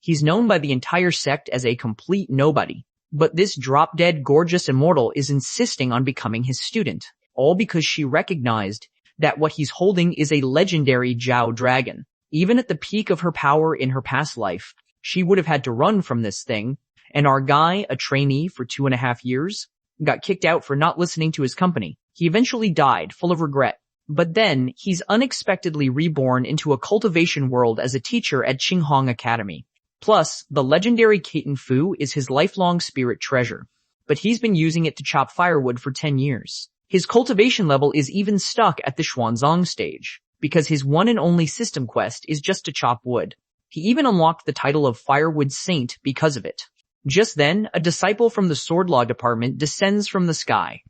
He's known by the entire sect as a complete nobody. But this drop-dead gorgeous immortal is insisting on becoming his student, all because she recognized that what he's holding is a legendary Jiao dragon. Even at the peak of her power in her past life, she would have had to run from this thing, and our guy, a trainee for 2.5 years, got kicked out for not listening to his company. He eventually died, full of regret. But then, he's unexpectedly reborn into a cultivation world as a teacher at Qinghong Academy. Plus, the legendary Kaiten Fu is his lifelong spirit treasure, but he's been using it to chop firewood for 10 years. His cultivation level is even stuck at the Xuanzang stage, because his one and only system quest is just to chop wood. He even unlocked the title of Firewood Saint because of it. Just then, a disciple from the Sword Law Department descends from the sky.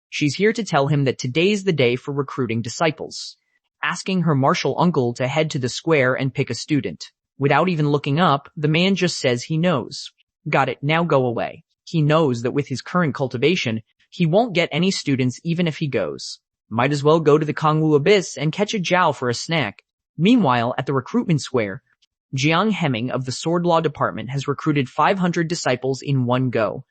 She's here to tell him that today's the day for recruiting disciples, asking her martial uncle to head to the square and pick a student. Without even looking up, the man just says he knows. Got it, now go away. He knows that with his current cultivation, he won't get any students even if he goes. Might as well go to the Kangwu Abyss and catch a Jiao for a snack. Meanwhile, at the recruitment square, Jiang Hemming of the Sword Law Department has recruited 500 disciples in one go.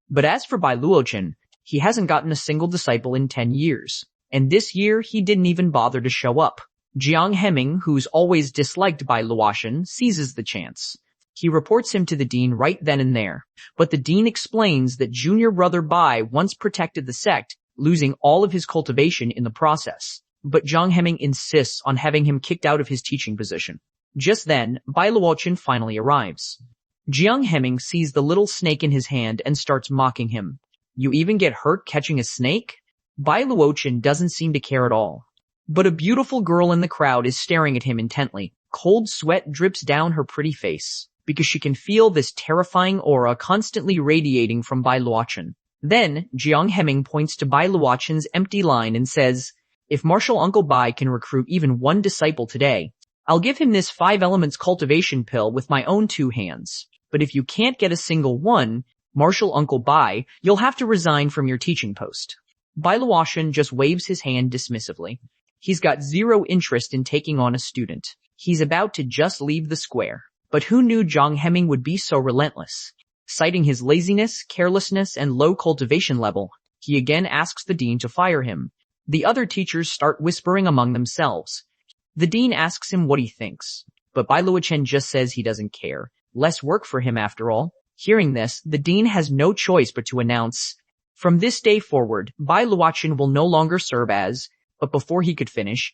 But as for Bai Luochen, he hasn't gotten a single disciple in 10 years. And this year, he didn't even bother to show up. Jiang Hemming, who's always disliked by Luochen, seizes the chance. He reports him to the dean right then and there. But the dean explains that junior brother Bai once protected the sect, losing all of his cultivation in the process. But Jiang Hemming insists on having him kicked out of his teaching position. Just then, Bai Luochen finally arrives. Jiang Hemming sees the little snake in his hand and starts mocking him. You even get hurt catching a snake? Bai Luochen doesn't seem to care at all. But a beautiful girl in the crowd is staring at him intently. Cold sweat drips down her pretty face, because she can feel this terrifying aura constantly radiating from Bai Luochen. Then, Jiang Hemming points to Bai Luochen's empty line and says, if Martial Uncle Bai can recruit even one disciple today, I'll give him this 5 elements cultivation pill with my own 2 hands. But if you can't get a single one, Martial Uncle Bai, you'll have to resign from your teaching post. Bai Luochen just waves his hand dismissively. He's got zero interest in taking on a student. He's about to just leave the square. But who knew Jiang Hemming would be so relentless? Citing his laziness, carelessness, and low cultivation level, he again asks the dean to fire him. The other teachers start whispering among themselves. The dean asks him what he thinks, but Bai Luochen just says he doesn't care. Less work for him after all. Hearing this, the dean has no choice but to announce, from this day forward, Bai Luochen will no longer serve as, but before he could finish,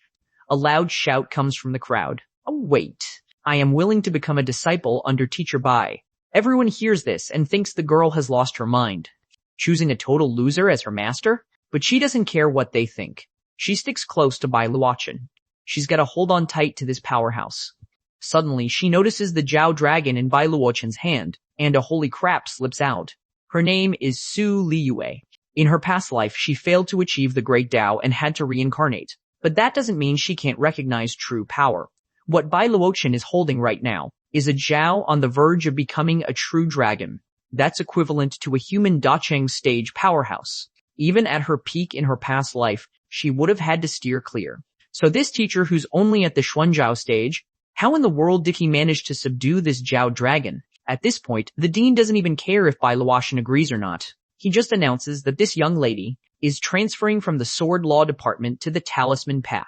a loud shout comes from the crowd. Oh, wait. I am willing to become a disciple under Teacher Bai. Everyone hears this and thinks the girl has lost her mind, choosing a total loser as her master, but she doesn't care what they think. She sticks close to Bai Luochen. She's got to hold on tight to this powerhouse. Suddenly, she notices the Jiao dragon in Bai Luochen's hand, and a holy crap slips out. Her name is Su Liyue. In her past life, she failed to achieve the Great Tao and had to reincarnate. But that doesn't mean she can't recognize true power. What Bai Luochen is holding right now is a Jiao on the verge of becoming a true dragon. That's equivalent to a human Dacheng stage powerhouse. Even at her peak in her past life, she would have had to steer clear. So this teacher who's only at the Xuanzhao stage, how in the world did he manage to subdue this Jiao dragon? At this point, the dean doesn't even care if Bai Luochen agrees or not. He just announces that this young lady is transferring from the Sword Law Department to the Talisman Path.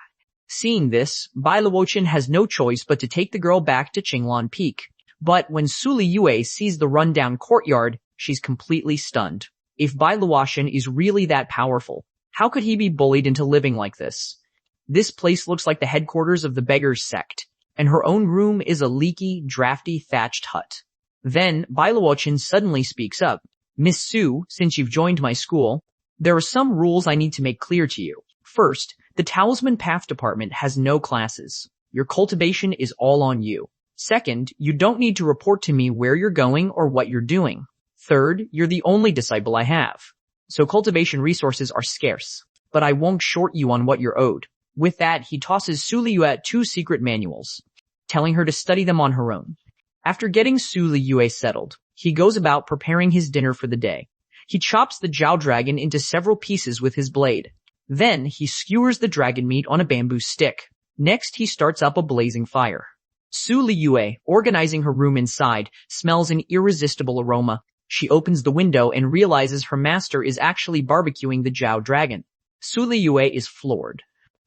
Seeing this, Bai Luochen has no choice but to take the girl back to Qinglan Peak. But when Su Liyue sees the rundown courtyard, she's completely stunned. If Bai Luochen is really that powerful, how could he be bullied into living like this? This place looks like the headquarters of the Beggars sect, and her own room is a leaky, drafty, thatched hut. Then, Bai Luochen suddenly speaks up. Miss Su, since you've joined my school, there are some rules I need to make clear to you. First, the Talisman Path Department has no classes. Your cultivation is all on you. Second, you don't need to report to me where you're going or what you're doing. Third, you're the only disciple I have. So cultivation resources are scarce, but I won't short you on what you're owed. With that, he tosses Su Liyue 2 secret manuals, telling her to study them on her own. After getting Su Liyue settled, he goes about preparing his dinner for the day. He chops the Jiao dragon into several pieces with his blade. Then, he skewers the dragon meat on a bamboo stick. Next, he starts up a blazing fire. Su Liyue, organizing her room inside, smells an irresistible aroma. She opens the window and realizes her master is actually barbecuing the Jiao dragon. Su Liyue is floored.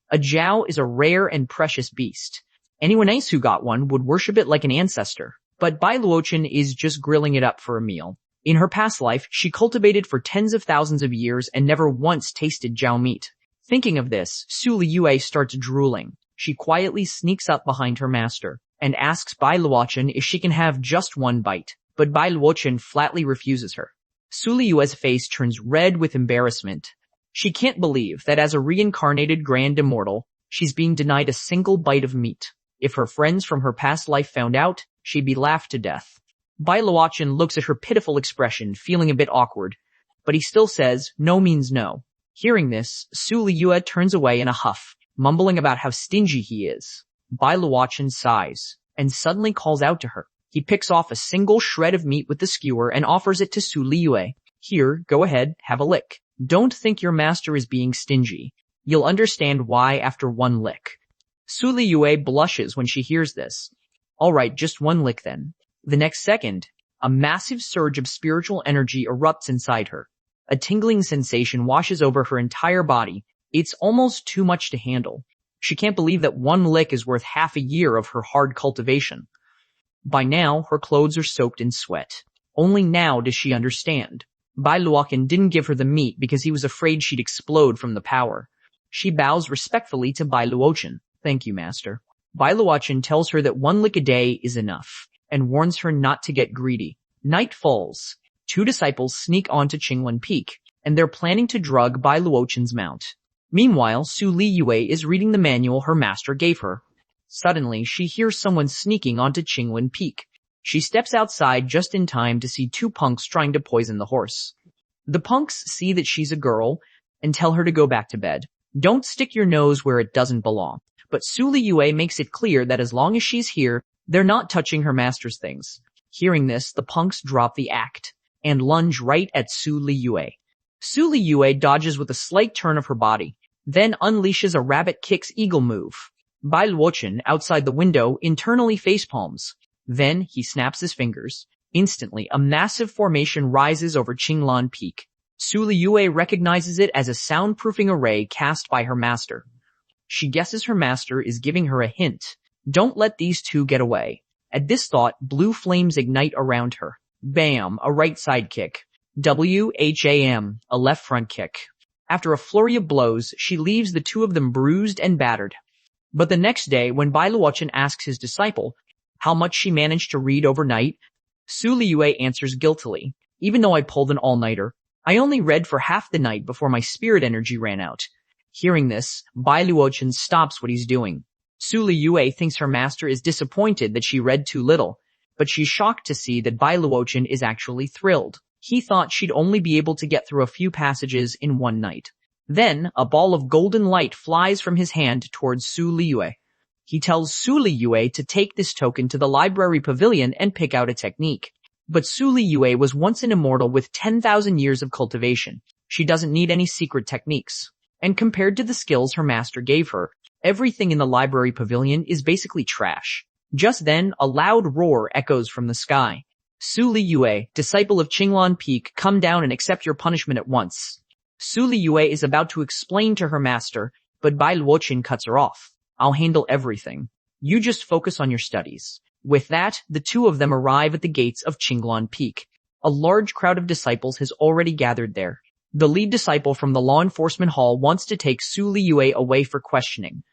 A Jiao is a rare and precious beast. Anyone else who got one would worship it like an ancestor. But Bai Luochen is just grilling it up for a meal. In her past life, she cultivated for tens of thousands of years and never once tasted Jiao meat. Thinking of this, Su Liyue starts drooling. She quietly sneaks up behind her master and asks Bai Luochen if she can have just one bite. But Bai Luochen flatly refuses her. Su Liyue's face turns red with embarrassment. She can't believe that as a reincarnated grand immortal, she's being denied a single bite of meat. If her friends from her past life found out, she'd be laughed to death. Bai Luochen looks at her pitiful expression, feeling a bit awkward, but he still says, no means no. Hearing this, Su Liyue turns away in a huff, mumbling about how stingy he is. Bai Luochen sighs, and suddenly calls out to her. He picks off a single shred of meat with the skewer and offers it to Su Liyue. Here, go ahead, have a lick. Don't think your master is being stingy. You'll understand why after one lick. Su Liyue blushes when she hears this. Alright, just one lick then. The next second, a massive surge of spiritual energy erupts inside her. A tingling sensation washes over her entire body. It's almost too much to handle. She can't believe that one lick is worth half a year of her hard cultivation. By now, her clothes are soaked in sweat. Only now does she understand. Bai Luochen didn't give her the meat because he was afraid she'd explode from the power. She bows respectfully to Bai Luochen. Thank you, master. Bai Luochen tells her that one lick a day is enough, and warns her not to get greedy. Night falls. Two disciples sneak onto Qinglan Peak, and they're planning to drug Bai Luochen's mount. Meanwhile, Su Liyue is reading the manual her master gave her. Suddenly, she hears someone sneaking onto Qinglan Peak. She steps outside just in time to see two punks trying to poison the horse. The punks see that she's a girl and tell her to go back to bed. Don't stick your nose where it doesn't belong. But Su Liyue makes it clear that as long as she's here, they're not touching her master's things. Hearing this, the punks drop the act and lunge right at Su Liyue. Su Liyue dodges with a slight turn of her body, then unleashes a rabbit kicks eagle move. Bai Luochen, outside the window, internally facepalms. Then he snaps his fingers. Instantly, a massive formation rises over Qinglan Peak. Su Liyue recognizes it as a soundproofing array cast by her master. She guesses her master is giving her a hint. Don't let these two get away. At this thought, blue flames ignite around her. Bam, a right side kick. WHAM, a left front kick. After a flurry of blows, she leaves the two of them bruised and battered. But the next day, when Bai Luochen asks his disciple how much she managed to read overnight, Su Liyue answers guiltily. Even though I pulled an all-nighter, I only read for half the night before my spirit energy ran out. Hearing this, Bai Luochen stops what he's doing. Su Liyue thinks her master is disappointed that she read too little, but she's shocked to see that Bai Luochen is actually thrilled. He thought she'd only be able to get through a few passages in one night. Then, a ball of golden light flies from his hand towards Su Liyue. He tells Su Liyue to take this token to the library pavilion and pick out a technique. But Su Liyue was once an immortal with 10,000 years of cultivation. She doesn't need any secret techniques. And compared to the skills her master gave her, everything in the library pavilion is basically trash. Just then, a loud roar echoes from the sky. Su Liyue, disciple of Qinglan Peak, come down and accept your punishment at once. Su Liyue is about to explain to her master, but Bai Luochen cuts her off. I'll handle everything. You just focus on your studies. With that, the two of them arrive at the gates of Qinglan Peak. A large crowd of disciples has already gathered there. The lead disciple from the law enforcement hall wants to take Su Liyue away for questioning.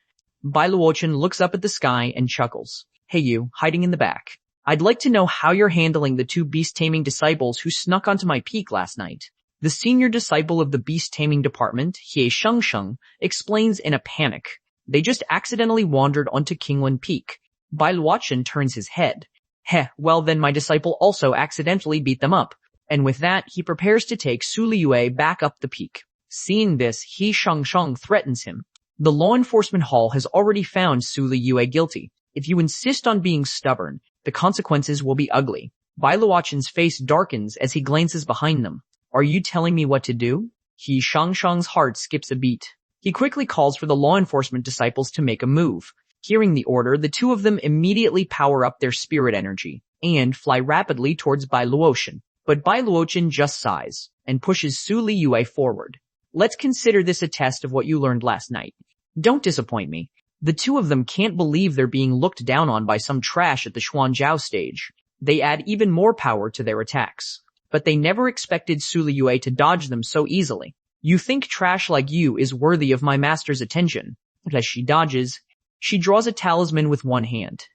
Bai Luochen looks up at the sky and chuckles. Hey you, hiding in the back. I'd like to know how you're handling the two beast-taming disciples who snuck onto my peak last night. The senior disciple of the beast-taming department, He Shengsheng, explains in a panic. They just accidentally wandered onto Qinglan Peak. Bai Luochen turns his head. Heh, well then my disciple also accidentally beat them up. And with that, he prepares to take Su Liyue back up the peak. Seeing this, He Shengsheng threatens him. The law enforcement hall has already found Su Liyue guilty. If you insist on being stubborn, the consequences will be ugly. Bai Luochen's face darkens as he glances behind them. Are you telling me what to do? He Shengsheng's heart skips a beat. He quickly calls for the law enforcement disciples to make a move. Hearing the order, the two of them immediately power up their spirit energy and fly rapidly towards Bai Luotian. But Bai Luotian just sighs and pushes Su Liyue forward. Let's consider this a test of what you learned last night. Don't disappoint me. The two of them can't believe they're being looked down on by some trash at the Xuanzhao stage. They add even more power to their attacks. But they never expected Su Liyue to dodge them so easily. You think trash like you is worthy of my master's attention. As she dodges, she draws a talisman with one hand.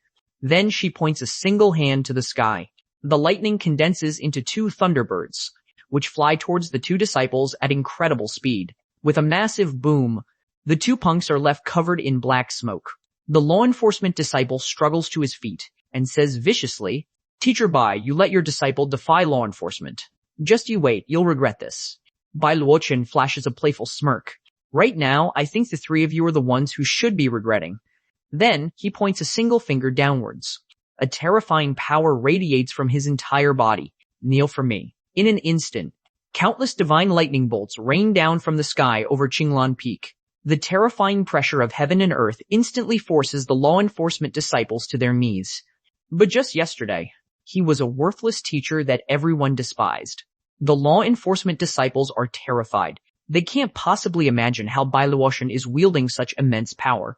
Then she points a single hand to the sky. The lightning condenses into two thunderbirds, which fly towards the two disciples at incredible speed. With a massive boom, the two punks are left covered in black smoke. The law enforcement disciple struggles to his feet and says viciously, "Teacher Bai, you let your disciple defy law enforcement. Just you wait, you'll regret this." Bai Luotian flashes a playful smirk. "Right now, I think the three of you are the ones who should be regretting." Then, he points a single finger downwards. A terrifying power radiates from his entire body. "Kneel for me." In an instant, countless divine lightning bolts rain down from the sky over Qinglan Peak. The terrifying pressure of heaven and earth instantly forces the law enforcement disciples to their knees. But just yesterday, he was a worthless teacher that everyone despised. The law enforcement disciples are terrified. They can't possibly imagine how Bai Luotian is wielding such immense power.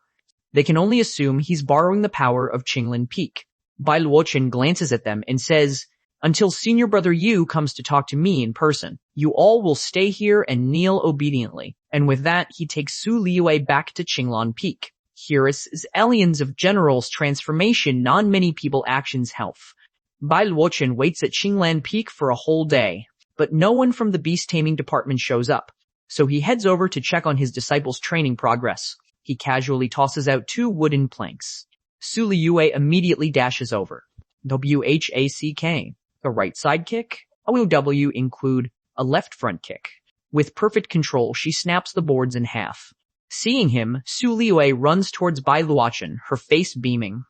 They can only assume he's borrowing the power of Qinglan Peak. Bai Luotian glances at them and says, "Until senior brother Yu comes to talk to me in person, you all will stay here and kneel obediently." And with that, he takes Su Liyue back to Qinglan Peak. Here is aliens of generals transformation non-many people actions health. Bai Luotian waits at Qinglan Peak for a whole day, but no one from the beast taming department shows up. So he heads over to check on his disciples' training progress. He casually tosses out two wooden planks. Su Liyue immediately dashes over. WHACK. A right side kick. OW include a left front kick. With perfect control, she snaps the boards in half. Seeing him, Su Liyue runs towards Bai Luotian, her face beaming.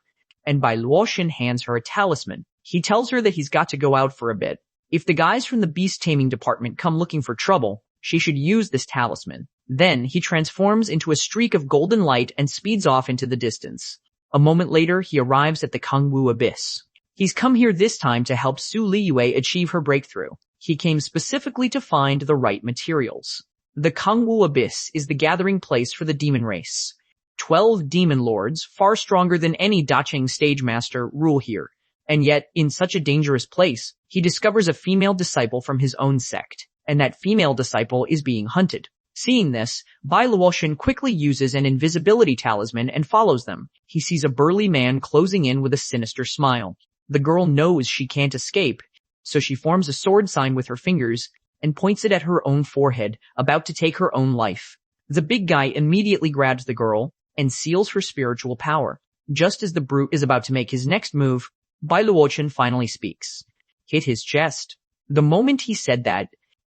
And Bai Luotian hands her a talisman. He tells her that he's got to go out for a bit. If the guys from the beast taming department come looking for trouble, she should use this talisman. Then he transforms into a streak of golden light and speeds off into the distance. A moment later, he arrives at the Kangwu Abyss. He's come here this time to help Su Liyue achieve her breakthrough. He came specifically to find the right materials. The Kangwu Abyss is the gathering place for the demon race. 12 demon lords, far stronger than any Dacheng stage master, rule here. And yet, in such a dangerous place, he discovers a female disciple from his own sect, and that female disciple is being hunted. Seeing this, Bai Luotian quickly uses an invisibility talisman and follows them. He sees a burly man closing in with a sinister smile. The girl knows she can't escape, so she forms a sword sign with her fingers and points it at her own forehead, about to take her own life. The big guy immediately grabs the girl and seals her spiritual power. Just as the brute is about to make his next move, Bai Luotian finally speaks. Hit his chest. The moment he said that,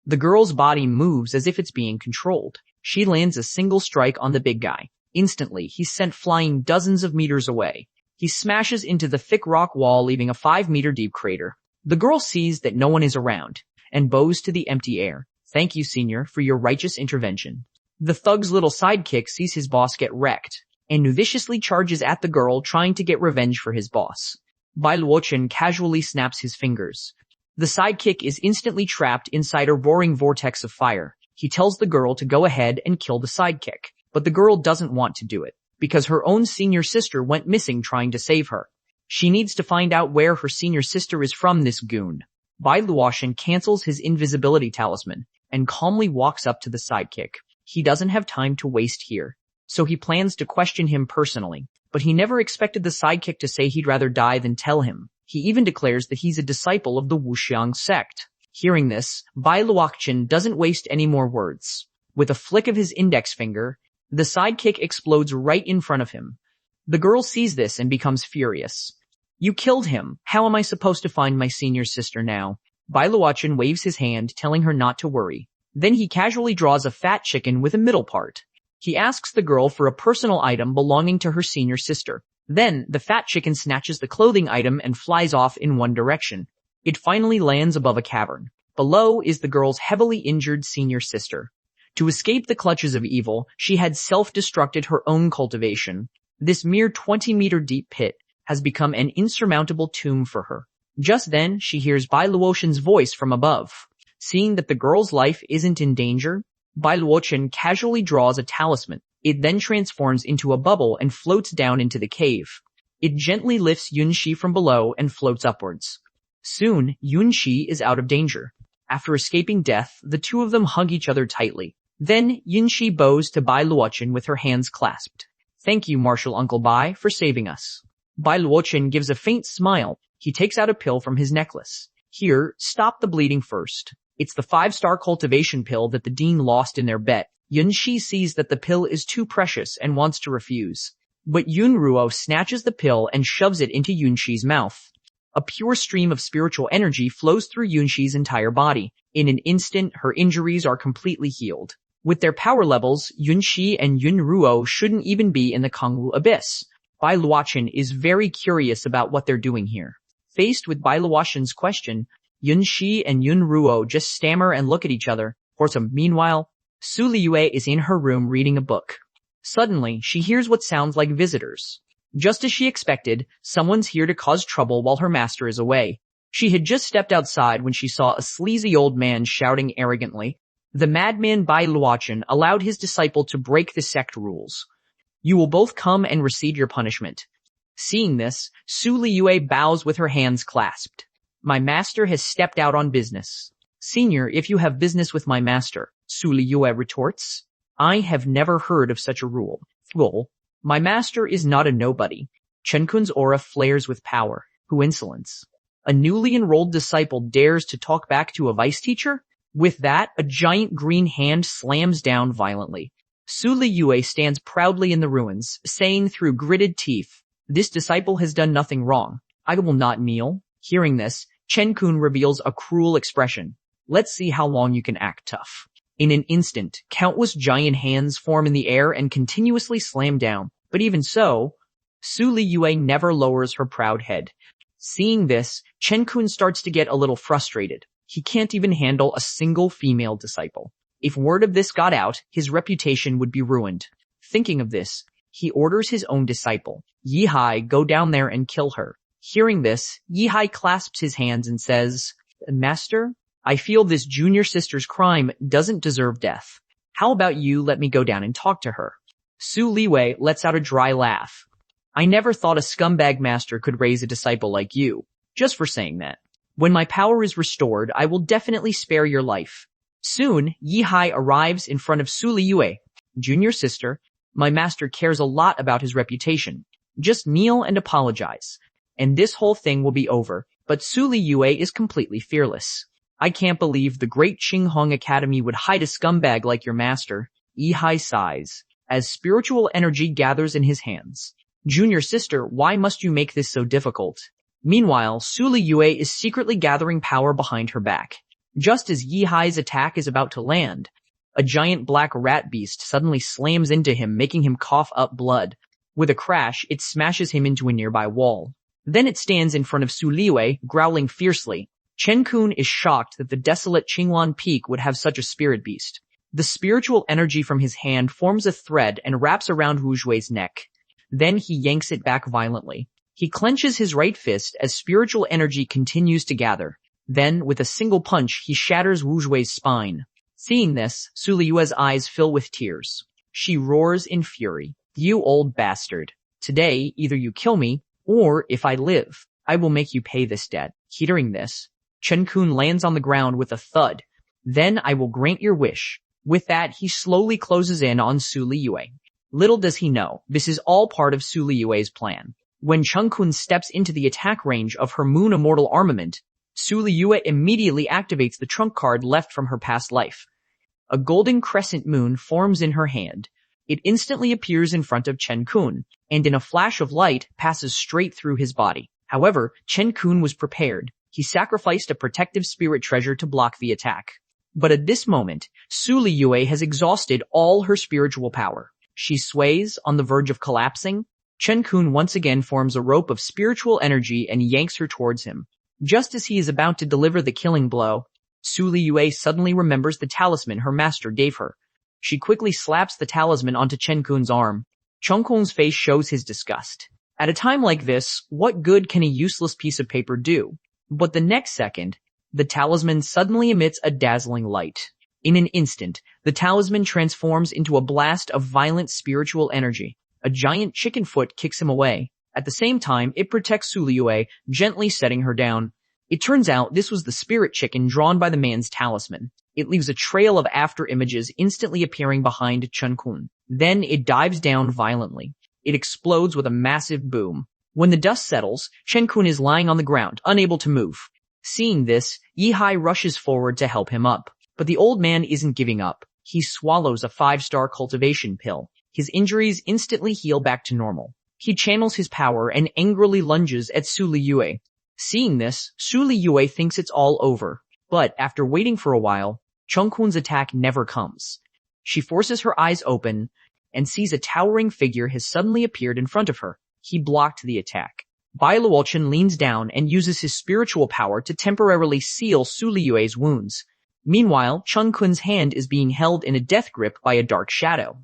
the girl's body moves as if it's being controlled. She lands a single strike on the big guy. Instantly, he's sent flying dozens of meters away. He smashes into the thick rock wall, leaving a 5-meter deep crater. The girl sees that no one is around and bows to the empty air. "Thank you, senior, for your righteous intervention." The thug's little sidekick sees his boss get wrecked and viciously charges at the girl, trying to get revenge for his boss. Bai Luotian casually snaps his fingers. The sidekick is instantly trapped inside a roaring vortex of fire. He tells the girl to go ahead and kill the sidekick, but the girl doesn't want to do it, because her own senior sister went missing trying to save her. She needs to find out where her senior sister is from, this goon. Bai Luotian cancels his invisibility talisman and calmly walks up to the sidekick. He doesn't have time to waste here, so he plans to question him personally, but he never expected the sidekick to say he'd rather die than tell him. He even declares that he's a disciple of the Wuxiang sect. Hearing this, Bai Luotian doesn't waste any more words. With a flick of his index finger, the sidekick explodes right in front of him. The girl sees this and becomes furious. "You killed him. How am I supposed to find my senior sister now?" Bai Luotian waves his hand, telling her not to worry. Then he casually draws a fat chicken with a middle part. He asks the girl for a personal item belonging to her senior sister. Then, the fat chicken snatches the clothing item and flies off in one direction. It finally lands above a cavern. Below is the girl's heavily injured senior sister. To escape the clutches of evil, she had self-destructed her own cultivation. This mere 20-meter deep pit has become an insurmountable tomb for her. Just then, she hears Bai Luotian's voice from above. Seeing that the girl's life isn't in danger, Bai Luotian casually draws a talisman. It then transforms into a bubble and floats down into the cave. It gently lifts Yunxi from below and floats upwards. Soon, Yunxi is out of danger. After escaping death, the two of them hug each other tightly. Then, Yunxi bows to Bai Luotian with her hands clasped. "Thank you, Martial Uncle Bai, for saving us." Bai Luotian gives a faint smile. He takes out a pill from his necklace. "Here, stop the bleeding first. It's the 5-star cultivation pill that the dean lost in their bet." Yunxi sees that the pill is too precious and wants to refuse. But Yunruo snatches the pill and shoves it into Yunxi's mouth. A pure stream of spiritual energy flows through Yunxi's entire body. In an instant, her injuries are completely healed. With their power levels, Yunxi and Yunruo shouldn't even be in the Kangwu Abyss. Bai Luotian is very curious about what they're doing here. Faced with Bai Luotian's question, Yunxi and Yunruo just stammer and look at each other. Meanwhile, Su Liyue is in her room reading a book. Suddenly, she hears what sounds like visitors. Just as she expected, someone's here to cause trouble while her master is away. She had just stepped outside when she saw a sleazy old man shouting arrogantly. The madman Bai Luotian allowed his disciple to break the sect rules. "You will both come and receive your punishment." Seeing this, Su Liyue bows with her hands clasped. "My master has stepped out on business." "Senior, if you have business with my master," Su Liyue retorts. "I have never heard of such a rule." "Fool, my master is not a nobody." Chen Kun's aura flares with power. Who insolence? A newly enrolled disciple dares to talk back to a vice teacher? With that, a giant green hand slams down violently. Su Liyue stands proudly in the ruins, saying through gritted teeth, "This disciple has done nothing wrong. I will not kneel." Hearing this, Chen Kun reveals a cruel expression. "Let's see how long you can act tough." In an instant, countless giant hands form in the air and continuously slam down. But even so, Su Liyue never lowers her proud head. Seeing this, Chen Kun starts to get a little frustrated. He can't even handle a single female disciple. If word of this got out, his reputation would be ruined. Thinking of this, he orders his own disciple, Yihai, go down there and kill her. Hearing this, Yihai clasps his hands and says, "Master, I feel this junior sister's crime doesn't deserve death. How about you let me go down and talk to her?" Su Liyue lets out a dry laugh. "I never thought a scumbag master could raise a disciple like you. Just for saying that. When my power is restored, I will definitely spare your life." Soon, Yihai arrives in front of Su Liyue. "Junior sister, my master cares a lot about his reputation. Just kneel and apologize, and this whole thing will be over." But Su Liyue is completely fearless. "I can't believe the great Qinghong Academy would hide a scumbag like your master." Yihai sighs, as spiritual energy gathers in his hands. "Junior sister, why must you make this so difficult?" Meanwhile, Su Liyue is secretly gathering power behind her back. Just as Yihai's attack is about to land, a giant black rat beast suddenly slams into him, making him cough up blood. With a crash, it smashes him into a nearby wall. Then it stands in front of Su Liyue, growling fiercely. Chen Kun is shocked that the desolate Qinglan Peak would have such a spirit beast. The spiritual energy from his hand forms a thread and wraps around Wu Jui's neck. Then he yanks it back violently. He clenches his right fist as spiritual energy continues to gather. Then, with a single punch, he shatters Wu Jui's spine. Seeing this, Su Liyue's eyes fill with tears. She roars in fury. "You old bastard. Today, either you kill me, or, if I live, I will make you pay this debt." Hearing this, Chen Kun lands on the ground with a thud. "Then I will grant your wish." With that, he slowly closes in on Su Liyue. Little does he know, this is all part of Su Liyue's plan. When Chen Kun steps into the attack range of her Moon Immortal armament, Su Liyue immediately activates the trump card left from her past life. A golden crescent moon forms in her hand. It instantly appears in front of Chen Kun, and in a flash of light passes straight through his body. However, Chen Kun was prepared. He sacrificed a protective spirit treasure to block the attack. But at this moment, Su Liyue has exhausted all her spiritual power. She sways, on the verge of collapsing. Chen Kun once again forms a rope of spiritual energy and yanks her towards him. Just as he is about to deliver the killing blow, Su Liyue suddenly remembers the talisman her master gave her. She quickly slaps the talisman onto Chen Kun's arm. Chungkung's face shows his disgust. At a time like this, what good can a useless piece of paper do? But the next second, the talisman suddenly emits a dazzling light. In an instant, the talisman transforms into a blast of violent spiritual energy. A giant chicken foot kicks him away. At the same time, it protects Su Liyue, gently setting her down. It turns out this was the spirit chicken drawn by the man's talisman. It leaves a trail of after images instantly appearing behind Chungkung. Then it dives down violently. It explodes with a massive boom. When the dust settles, Chungkung is lying on the ground, unable to move. Seeing this, Yihai rushes forward to help him up. But the old man isn't giving up. He swallows a 5-star cultivation pill. His injuries instantly heal back to normal. He channels his power and angrily lunges at Su Liyue. Seeing this, Su Liyue thinks it's all over. But after waiting for a while, Chungkung's attack never comes. She forces her eyes open and sees a towering figure has suddenly appeared in front of her. He blocked the attack. Bai Luochen leans down and uses his spiritual power to temporarily seal Su Liyue's wounds. Meanwhile, Chungkung's hand is being held in a death grip by a dark shadow.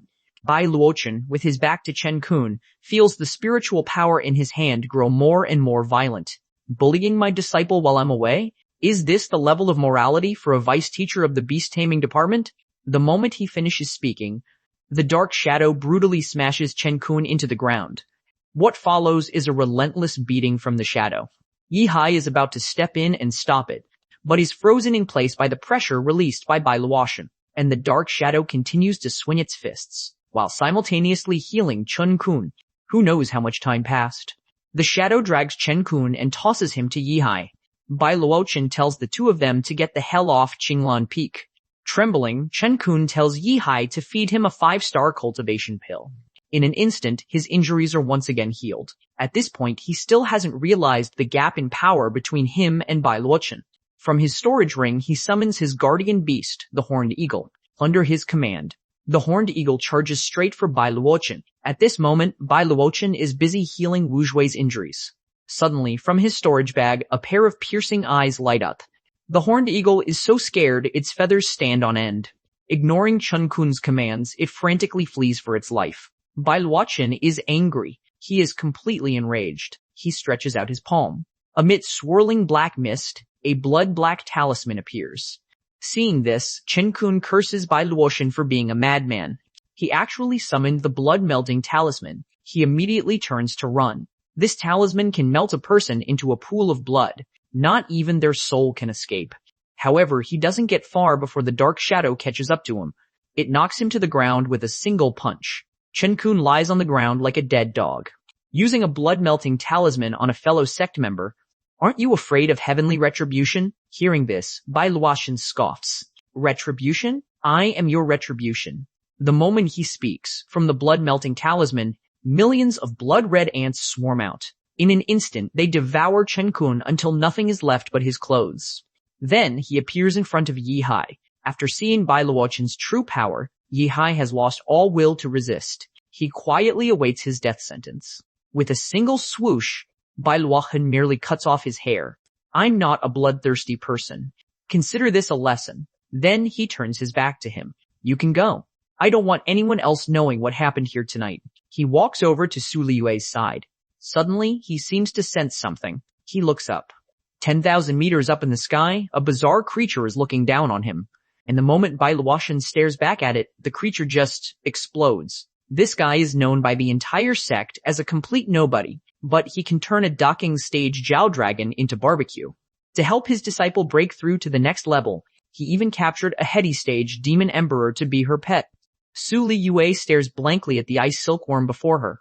Bai Luochen, with his back to Chungkung, feels the spiritual power in his hand grow more and more violent. Bullying my disciple while I'm away? Is this the level of morality for a vice teacher of the beast-taming department? The moment he finishes speaking, the dark shadow brutally smashes Chungkung into the ground. What follows is a relentless beating from the shadow. Yihai is about to step in and stop it, but is frozen in place by the pressure released by Bai Luochen, and the dark shadow continues to swing its fists, while simultaneously healing Chungkung. Who knows how much time passed? The shadow drags Chungkung and tosses him to Yihai. Bai Luochen tells the two of them to get the hell off Qinglan Peak. Trembling, Chungkung tells Yihai to feed him a 5-star cultivation pill. In an instant, his injuries are once again healed. At this point, he still hasn't realized the gap in power between him and Bai Luochen. From his storage ring, he summons his guardian beast, the Horned Eagle. Under his command, the Horned Eagle charges straight for Bai Luochen. At this moment, Bai Luochen is busy healing Wu Zhui's injuries. Suddenly, from his storage bag, a pair of piercing eyes light up. The Horned Eagle is so scared its feathers stand on end. Ignoring Chungkung's commands, it frantically flees for its life. Bai Luochen is angry. He is completely enraged. He stretches out his palm. Amidst swirling black mist, a blood-black talisman appears. Seeing this, Chungkung curses Bai Luochen for being a madman. He actually summoned the blood-melting talisman. He immediately turns to run. This talisman can melt a person into a pool of blood. Not even their soul can escape. However, he doesn't get far before the dark shadow catches up to him. It knocks him to the ground with a single punch. Chungkung lies on the ground like a dead dog. Using a blood-melting talisman on a fellow sect member, aren't you afraid of heavenly retribution? Hearing this, Bai Luochen scoffs. Retribution? I am your retribution. The moment he speaks, from the blood-melting talisman, millions of blood-red ants swarm out. In an instant, they devour Chungkung until nothing is left but his clothes. Then, he appears in front of Yihai. After seeing Bai Luochen's true power, Yihai has lost all will to resist. He quietly awaits his death sentence. With a single swoosh, Bai Luochen merely cuts off his hair. I'm not a bloodthirsty person. Consider this a lesson. Then he turns his back to him. You can go. I don't want anyone else knowing what happened here tonight. He walks over to Su Liyue's side. Suddenly, he seems to sense something. He looks up. 10,000 meters up in the sky, a bizarre creature is looking down on him. And the moment Bai Luochen stares back at it, the creature just explodes. This guy is known by the entire sect as a complete nobody, but he can turn a docking stage Jiao dragon into barbecue. To help his disciple break through to the next level, he even captured a heady stage demon emperor to be her pet. Su Liyue stares blankly at the ice silkworm before her.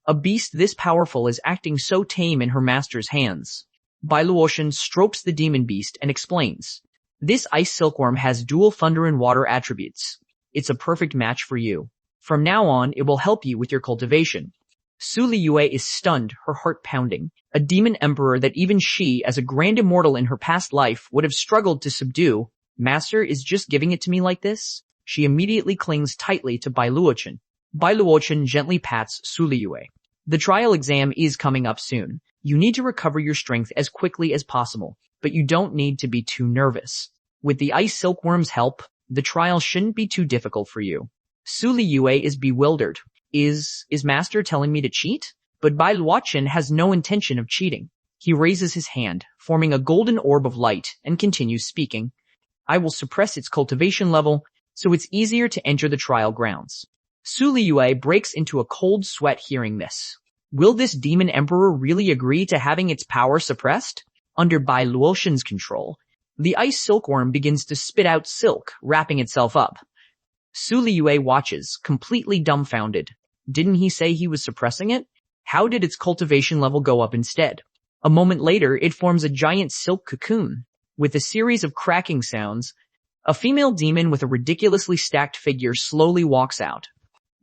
A beast this powerful is acting so tame in her master's hands. Bai Luochen strokes the demon beast and explains. This ice silkworm has dual thunder and water attributes. It's a perfect match for you. From now on, it will help you with your cultivation. Su Liyue is stunned, her heart pounding. A demon emperor that even she, as a grand immortal in her past life, would have struggled to subdue. Master is just giving it to me like this? She immediately clings tightly to Bai Luochen. Bai Luochen gently pats Su Liyue. The trial exam is coming up soon. You need to recover your strength as quickly as possible, but you don't need to be too nervous. With the ice silkworm's help, the trial shouldn't be too difficult for you. Su Liyue is bewildered. Is master telling me to cheat? But Bai Luochen has no intention of cheating. He raises his hand, forming a golden orb of light, and continues speaking. I will suppress its cultivation level, so it's easier to enter the trial grounds. Su Liyue breaks into a cold sweat hearing this. Will this demon emperor really agree to having its power suppressed? Under Bai Luotian's control, the ice silkworm begins to spit out silk, wrapping itself up. Su Liyue watches, completely dumbfounded. Didn't he say he was suppressing it? How did its cultivation level go up instead? A moment later, it forms a giant silk cocoon. With a series of cracking sounds, a female demon with a ridiculously stacked figure slowly walks out.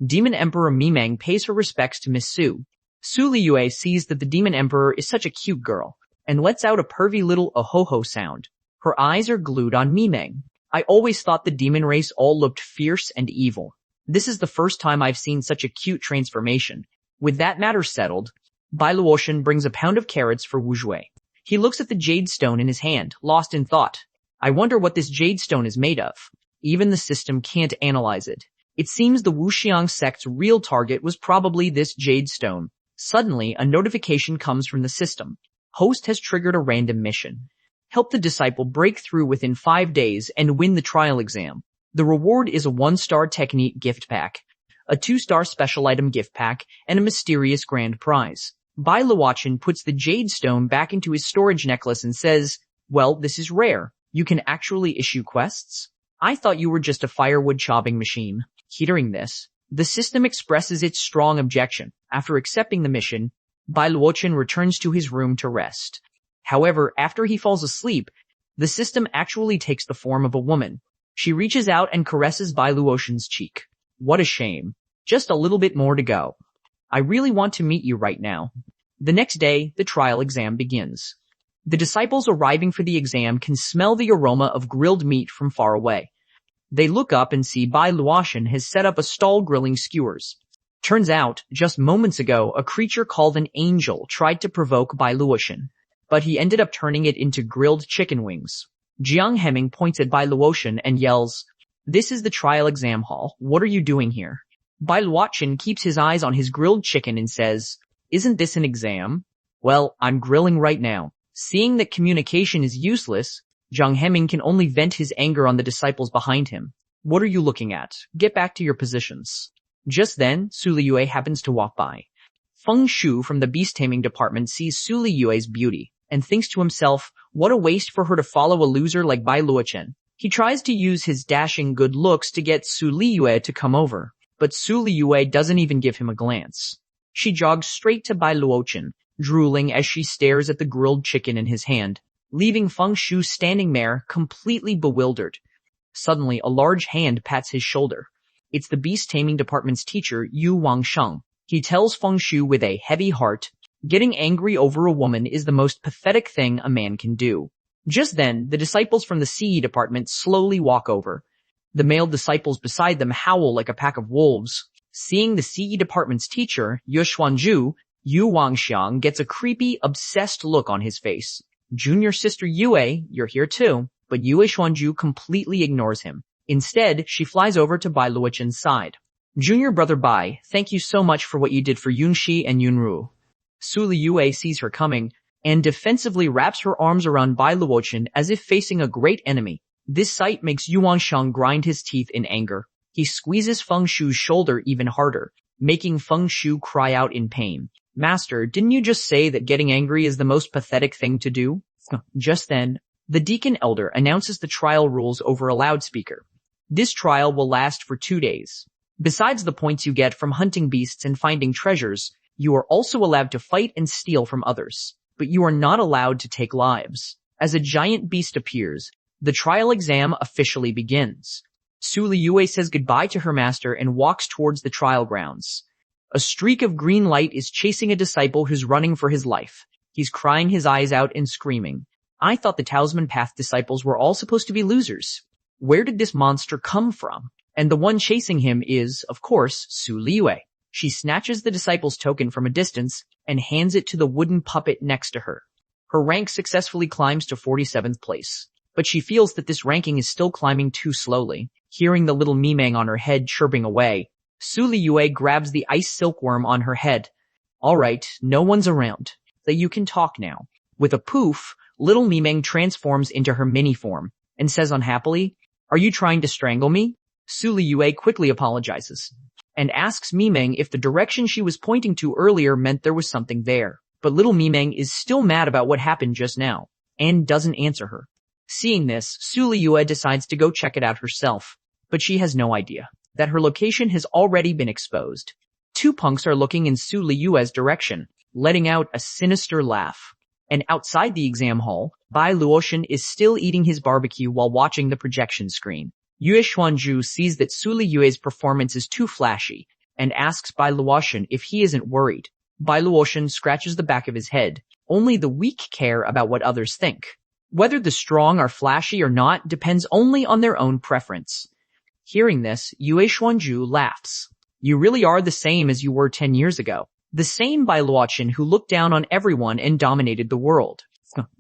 Demon Emperor Mimeng pays her respects to Miss Su. Su Liyue sees that the Demon Emperor is such a cute girl, and lets out a pervy little oh-ho-ho sound. Her eyes are glued on Mimeng. I always thought the demon race all looked fierce and evil. This is the first time I've seen such a cute transformation. With that matter settled, Bai Luotian brings a pound of carrots for Wu Jue. He looks at the jade stone in his hand, lost in thought. I wonder what this jade stone is made of. Even the system can't analyze it. It seems the Wuxiang sect's real target was probably this jade stone. Suddenly, a notification comes from the system. Host has triggered a random mission. Help the disciple break through within 5 days and win the trial exam. The reward is a 1-star technique gift pack, a 2-star special item gift pack, and a mysterious grand prize. Bai Luochen puts the jade stone back into his storage necklace and says, well, this is rare. You can actually issue quests? I thought you were just a firewood chopping machine. Hearing this, the system expresses its strong objection. After accepting the mission, Bai Luochen returns to his room to rest. However, after he falls asleep, the system actually takes the form of a woman. She reaches out and caresses Bai Luotian's cheek. What a shame. Just a little bit more to go. I really want to meet you right now. The next day, the trial exam begins. The disciples arriving for the exam can smell the aroma of grilled meat from far away. They look up and see Bai Luotian has set up a stall grilling skewers. Turns out, just moments ago, a creature called an angel tried to provoke Bai Luotian, but he ended up turning it into grilled chicken wings. Jiang Hemming points at Bai Luotian and yells, This is the trial exam hall. What are you doing here? Bai Luotian keeps his eyes on his grilled chicken and says, Isn't this an exam? Well, I'm grilling right now. Seeing that communication is useless, Jiang Hemming can only vent his anger on the disciples behind him. What are you looking at? Get back to your positions. Just then, Su Liyue happens to walk by. Feng Shu from the beast taming department sees Su Liyue's beauty and thinks to himself, what a waste for her to follow a loser like Bai Luochen. He tries to use his dashing good looks to get Su Liyue to come over, but Su Liyue doesn't even give him a glance. She jogs straight to Bai Luochen, drooling as she stares at the grilled chicken in his hand, leaving Feng Shu standing there, completely bewildered. Suddenly, a large hand pats his shoulder. It's the beast taming department's teacher, Yu Wangsheng. He tells Feng Shu with a heavy heart, getting angry over a woman is the most pathetic thing a man can do. Just then, the disciples from the CE department slowly walk over. The male disciples beside them howl like a pack of wolves. Seeing the CE department's teacher, Ye Xuanzhu, Yu Wangxiang gets a creepy, obsessed look on his face. Junior sister Yue, you're here too, but Yue Xuanzhu completely ignores him. Instead, she flies over to Bai Luotian's side. Junior brother Bai, thank you so much for what you did for Yunxi and Yunru. Su Liyue sees her coming and defensively wraps her arms around Bai Luotian as if facing a great enemy. This sight makes Yu Wangsheng grind his teeth in anger. He squeezes Feng Shu's shoulder even harder, making Feng Shu cry out in pain. Master, didn't you just say that getting angry is the most pathetic thing to do? Just then, the deacon elder announces the trial rules over a loudspeaker. This trial will last for 2 days. Besides the points you get from hunting beasts and finding treasures, you are also allowed to fight and steal from others, but you are not allowed to take lives. As a giant beast appears, the trial exam officially begins. Su Liyue says goodbye to her master and walks towards the trial grounds. A streak of green light is chasing a disciple who's running for his life. He's crying his eyes out and screaming. I thought the Talisman Path disciples were all supposed to be losers. Where did this monster come from? And the one chasing him is, of course, Su Liyue. She snatches the disciple's token from a distance and hands it to the wooden puppet next to her. Her rank successfully climbs to 47th place, but she feels that this ranking is still climbing too slowly. Hearing the little Mimeng on her head chirping away, Su Liyue grabs the ice silkworm on her head. Alright, no one's around. That you can talk now. With a poof, little Mimeng transforms into her mini form and says unhappily, "Are you trying to strangle me?" Su Liyue quickly apologizes and asks Mimeng if the direction she was pointing to earlier meant there was something there. But little Mimeng is still mad about what happened just now and doesn't answer her. Seeing this, Su Liyue decides to go check it out herself, but she has no idea that her location has already been exposed. Two punks are looking in Su Liyue's direction, letting out a sinister laugh. And outside the exam hall, Bai Luotian is still eating his barbecue while watching the projection screen. Yue Xuanzhu sees that Su Liyue's performance is too flashy and asks Bai Luotian if he isn't worried. Bai Luotian scratches the back of his head. Only the weak care about what others think. Whether the strong are flashy or not depends only on their own preference. Hearing this, Yue Xuanzhu laughs. You really are the same as you were 10 years ago. The same Bai Luotian who looked down on everyone and dominated the world.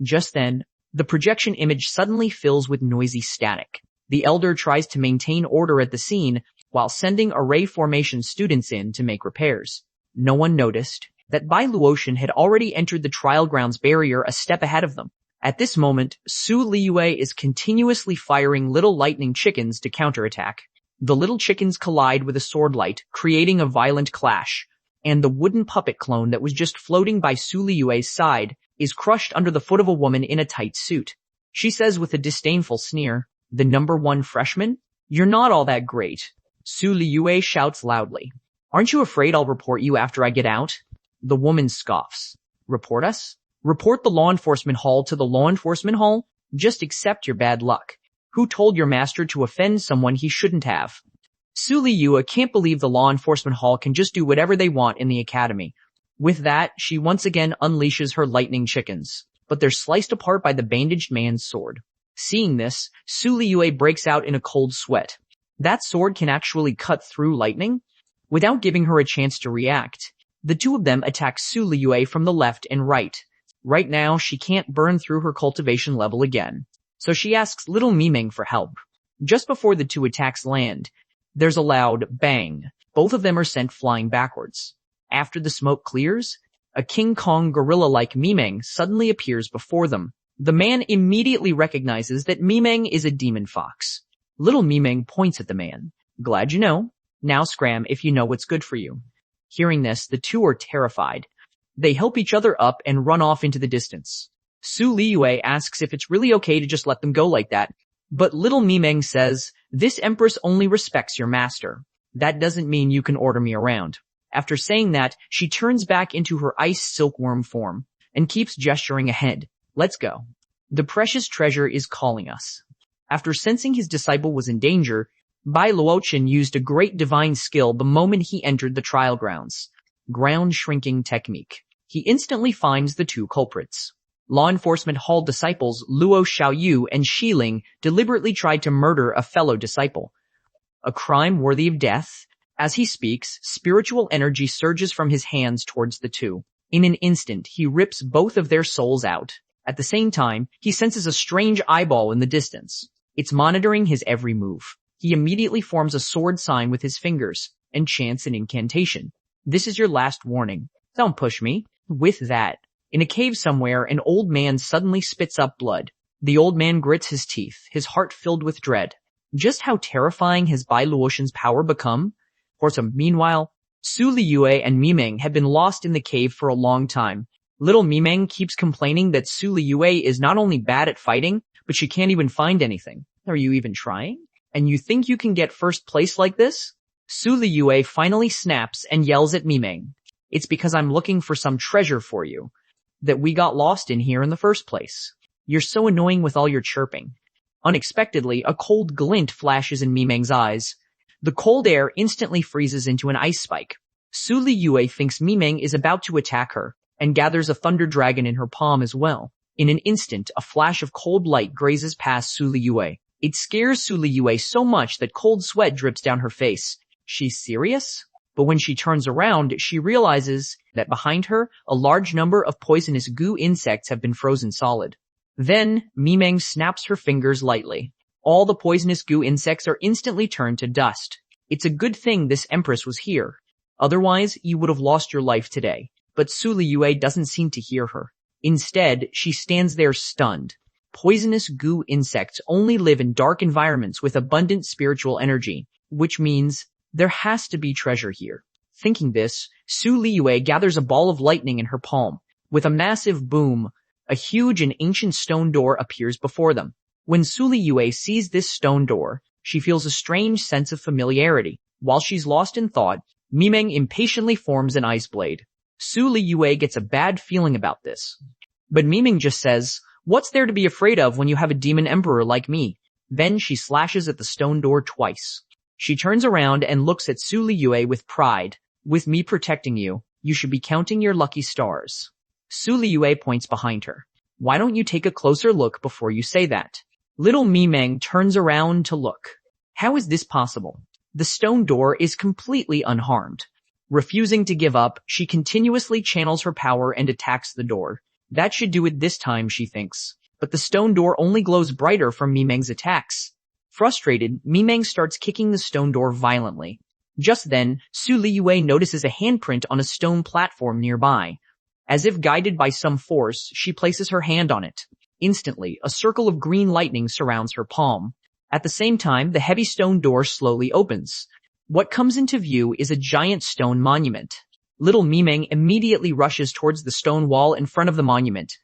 Just then, the projection image suddenly fills with noisy static. The elder tries to maintain order at the scene while sending array formation students in to make repairs. No one noticed that Bai Luotian had already entered the trial grounds barrier a step ahead of them. At this moment, Su Liyue is continuously firing little lightning chickens to counterattack. The little chickens collide with a sword light, creating a violent clash, and the wooden puppet clone that was just floating by Su Liyue's side is crushed under the foot of a woman in a tight suit. She says with a disdainful sneer, "The number one freshman? You're not all that great." Su Liyue shouts loudly, "Aren't you afraid I'll report you after I get out?" The woman scoffs. "Report us? Report the law enforcement hall to the law enforcement hall? Just accept your bad luck. Who told your master to offend someone he shouldn't have?" Su Liyue can't believe the law enforcement hall can just do whatever they want in the academy. With that, she once again unleashes her lightning chickens, but they're sliced apart by the bandaged man's sword. Seeing this, Su Liyue breaks out in a cold sweat. That sword can actually cut through lightning? Without giving her a chance to react, the two of them attack Su Liyue from the left and right. Right now, she can't burn through her cultivation level again, so she asks little Mimeng for help. Just before the two attacks land, there's a loud bang. Both of them are sent flying backwards. After the smoke clears, a King Kong gorilla-like Mimeng suddenly appears before them. The man immediately recognizes that Mimeng is a demon fox. Little Mimeng points at the man. "Glad you know. Now scram if you know what's good for you." Hearing this, the two are terrified. They help each other up and run off into the distance. Su Liyue asks if it's really okay to just let them go like that, but little Mimeng says, "This empress only respects your master. That doesn't mean you can order me around." After saying that, she turns back into her ice silkworm form and keeps gesturing ahead. "Let's go. The precious treasure is calling us." After sensing his disciple was in danger, Bai Luotian used a great divine skill the moment he entered the trial grounds. Ground shrinking technique. He instantly finds the two culprits. Law enforcement hall disciples Luo Xiaoyu and Shiling deliberately tried to murder a fellow disciple. A crime worthy of death. As he speaks, spiritual energy surges from his hands towards the two. In an instant, he rips both of their souls out. At the same time, he senses a strange eyeball in the distance. It's monitoring his every move. He immediately forms a sword sign with his fingers and chants an incantation. "This is your last warning. Don't push me." With that, in a cave somewhere, an old man suddenly spits up blood. The old man grits his teeth, his heart filled with dread. Just how terrifying has Bai Luotian's power become? Meanwhile, Su Liyue and Mimeng have been lost in the cave for a long time. Little Mimeng keeps complaining that Su Liyue is not only bad at fighting, but she can't even find anything. "Are you even trying? And you think you can get first place like this?" Su Liyue finally snaps and yells at Mimeng. "It's because I'm looking for some treasure for you that we got lost in here in the first place. You're so annoying with all your chirping." Unexpectedly, a cold glint flashes in Mimeng's eyes. The cold air instantly freezes into an ice spike. Su Liyue thinks Mimeng is about to attack her and gathers a thunder dragon in her palm as well. In an instant, a flash of cold light grazes past Su Liyue. It scares Su Liyue so much that cold sweat drips down her face. She's serious? But when she turns around, she realizes that behind her, a large number of poisonous goo insects have been frozen solid. Then, Mimeng snaps her fingers lightly. All the poisonous goo insects are instantly turned to dust. It's a good thing this empress was here. Otherwise, you would have lost your life today. But Su Liyue doesn't seem to hear her. Instead, she stands there stunned. Poisonous goo insects only live in dark environments with abundant spiritual energy, which means there has to be treasure here. Thinking this, Su Liyue gathers a ball of lightning in her palm. With a massive boom, a huge and ancient stone door appears before them. When Su Liyue sees this stone door, she feels a strange sense of familiarity. While she's lost in thought, Mimeng impatiently forms an ice blade. Su Liyue gets a bad feeling about this. But Mimeng just says, "What's there to be afraid of when you have a demon emperor like me?" Then she slashes at the stone door twice. She turns around and looks at Su Liyue with pride. "With me protecting you, you should be counting your lucky stars." Su Liyue points behind her. "Why don't you take a closer look before you say that?" Little Mimeng turns around to look. How is this possible? The stone door is completely unharmed. Refusing to give up, she continuously channels her power and attacks the door. That should do it this time, she thinks. But the stone door only glows brighter from Mimeng's attacks. Frustrated, Mimeng starts kicking the stone door violently. Just then, Su Liyue notices a handprint on a stone platform nearby. As if guided by some force, she places her hand on it. Instantly, a circle of green lightning surrounds her palm. At the same time, the heavy stone door slowly opens. What comes into view is a giant stone monument. Little Mimeng immediately rushes towards the stone wall in front of the monument,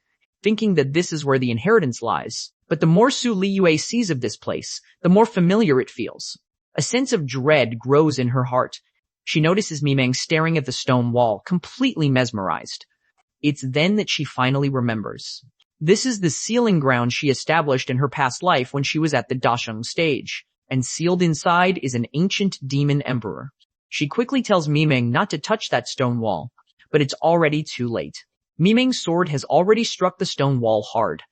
thinking that this is where the inheritance lies. But the more Su Liyue sees of this place, the more familiar it feels. A sense of dread grows in her heart. She notices Mimeng staring at the stone wall, completely mesmerized. It's then that she finally remembers. This is the sealing ground she established in her past life when she was at the Dasheng stage, and sealed inside is an ancient demon emperor. She quickly tells Mimeng not to touch that stone wall, but it's already too late. Mimeng's sword has already struck the stone wall hard.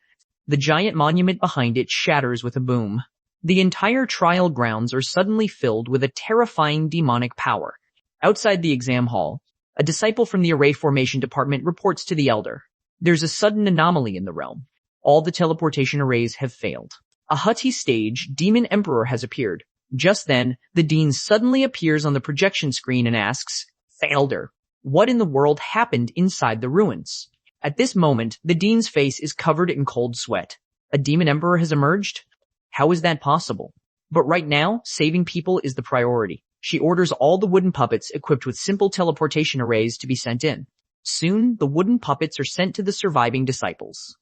The giant monument behind it shatters with a boom. The entire trial grounds are suddenly filled with a terrifying demonic power. Outside the exam hall, a disciple from the array formation department reports to the elder. There's a sudden anomaly in the realm. All the teleportation arrays have failed. A Hutty stage demon emperor has appeared. Just then, the dean suddenly appears on the projection screen and asks, "Elder, what in the world happened inside the ruins?" At this moment, the dean's face is covered in cold sweat. A demon emperor has emerged? How is that possible? But right now, saving people is the priority. She orders all the wooden puppets equipped with simple teleportation arrays to be sent in. Soon, the wooden puppets are sent to the surviving disciples.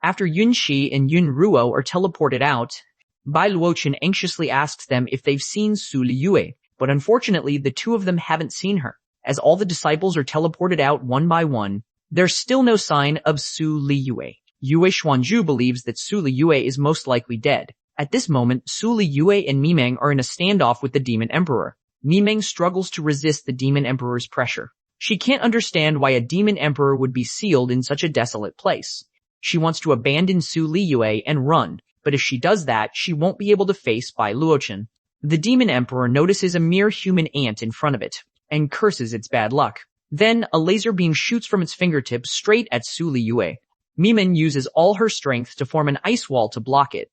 After Yun Shi and Yun Ruo are teleported out, Bai Luochen anxiously asks them if they've seen Su Liyue, but unfortunately the two of them haven't seen her. As all the disciples are teleported out one by one, there's still no sign of Su Liyue. Yue Xuanzhu believes that Su Liyue is most likely dead. At this moment, Su Liyue and Mimeng are in a standoff with the Demon Emperor. Mimeng struggles to resist the Demon Emperor's pressure. She can't understand why a Demon Emperor would be sealed in such a desolate place. She wants to abandon Su Liyue and run, but if she does that, she won't be able to face Bai Luochen. The Demon Emperor notices a mere human ant in front of it, and curses its bad luck. Then, a laser beam shoots from its fingertips straight at Su Liyue. Mimeng uses all her strength to form an ice wall to block it.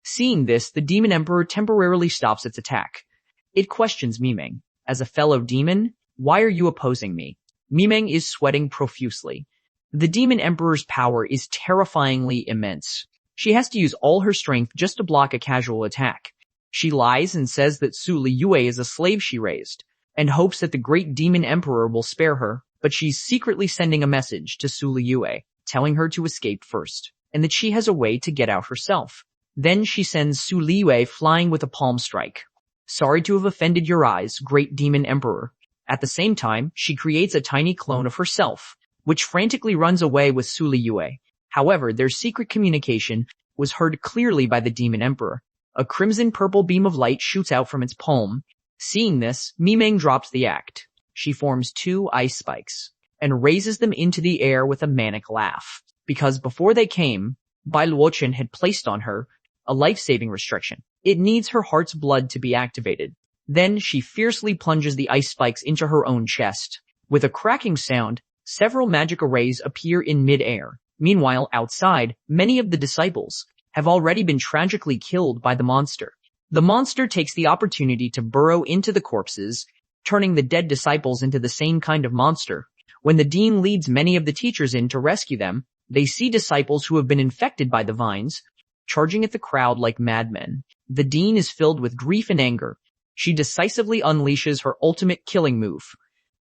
Seeing this, the Demon Emperor temporarily stops its attack. It questions Mimeng. "As a fellow demon, why are you opposing me?" Mimeng is sweating profusely. The Demon Emperor's power is terrifyingly immense. She has to use all her strength just to block a casual attack. She lies and says that Su Liyue is a slave she raised, and hopes that the great Demon Emperor will spare her, but she's secretly sending a message to Su Liyue, telling her to escape first, and that she has a way to get out herself. Then she sends Su Liyue flying with a palm strike. "Sorry to have offended your eyes, great Demon Emperor." At the same time, she creates a tiny clone of herself, which frantically runs away with Su Liyue. However, their secret communication was heard clearly by the Demon Emperor. A crimson-purple beam of light shoots out from its palm. Seeing this, Mimeng drops the act. She forms 2 ice spikes, and raises them into the air with a manic laugh. Because before they came, Bai Luochen had placed on her a life-saving restriction. It needs her heart's blood to be activated. Then she fiercely plunges the ice spikes into her own chest. With a cracking sound, several magic arrays appear in mid-air. Meanwhile, outside, many of the disciples have already been tragically killed by the monster. The monster takes the opportunity to burrow into the corpses, turning the dead disciples into the same kind of monster. When the dean leads many of the teachers in to rescue them, they see disciples who have been infected by the vines, charging at the crowd like madmen. The dean is filled with grief and anger. She decisively unleashes her ultimate killing move,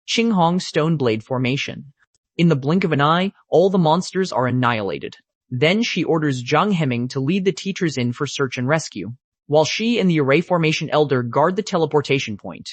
Qinghong Stone Blade Formation. In the blink of an eye, all the monsters are annihilated. Then she orders Jiang Heming to lead the teachers in for search and rescue, while she and the Array Formation Elder guard the teleportation point.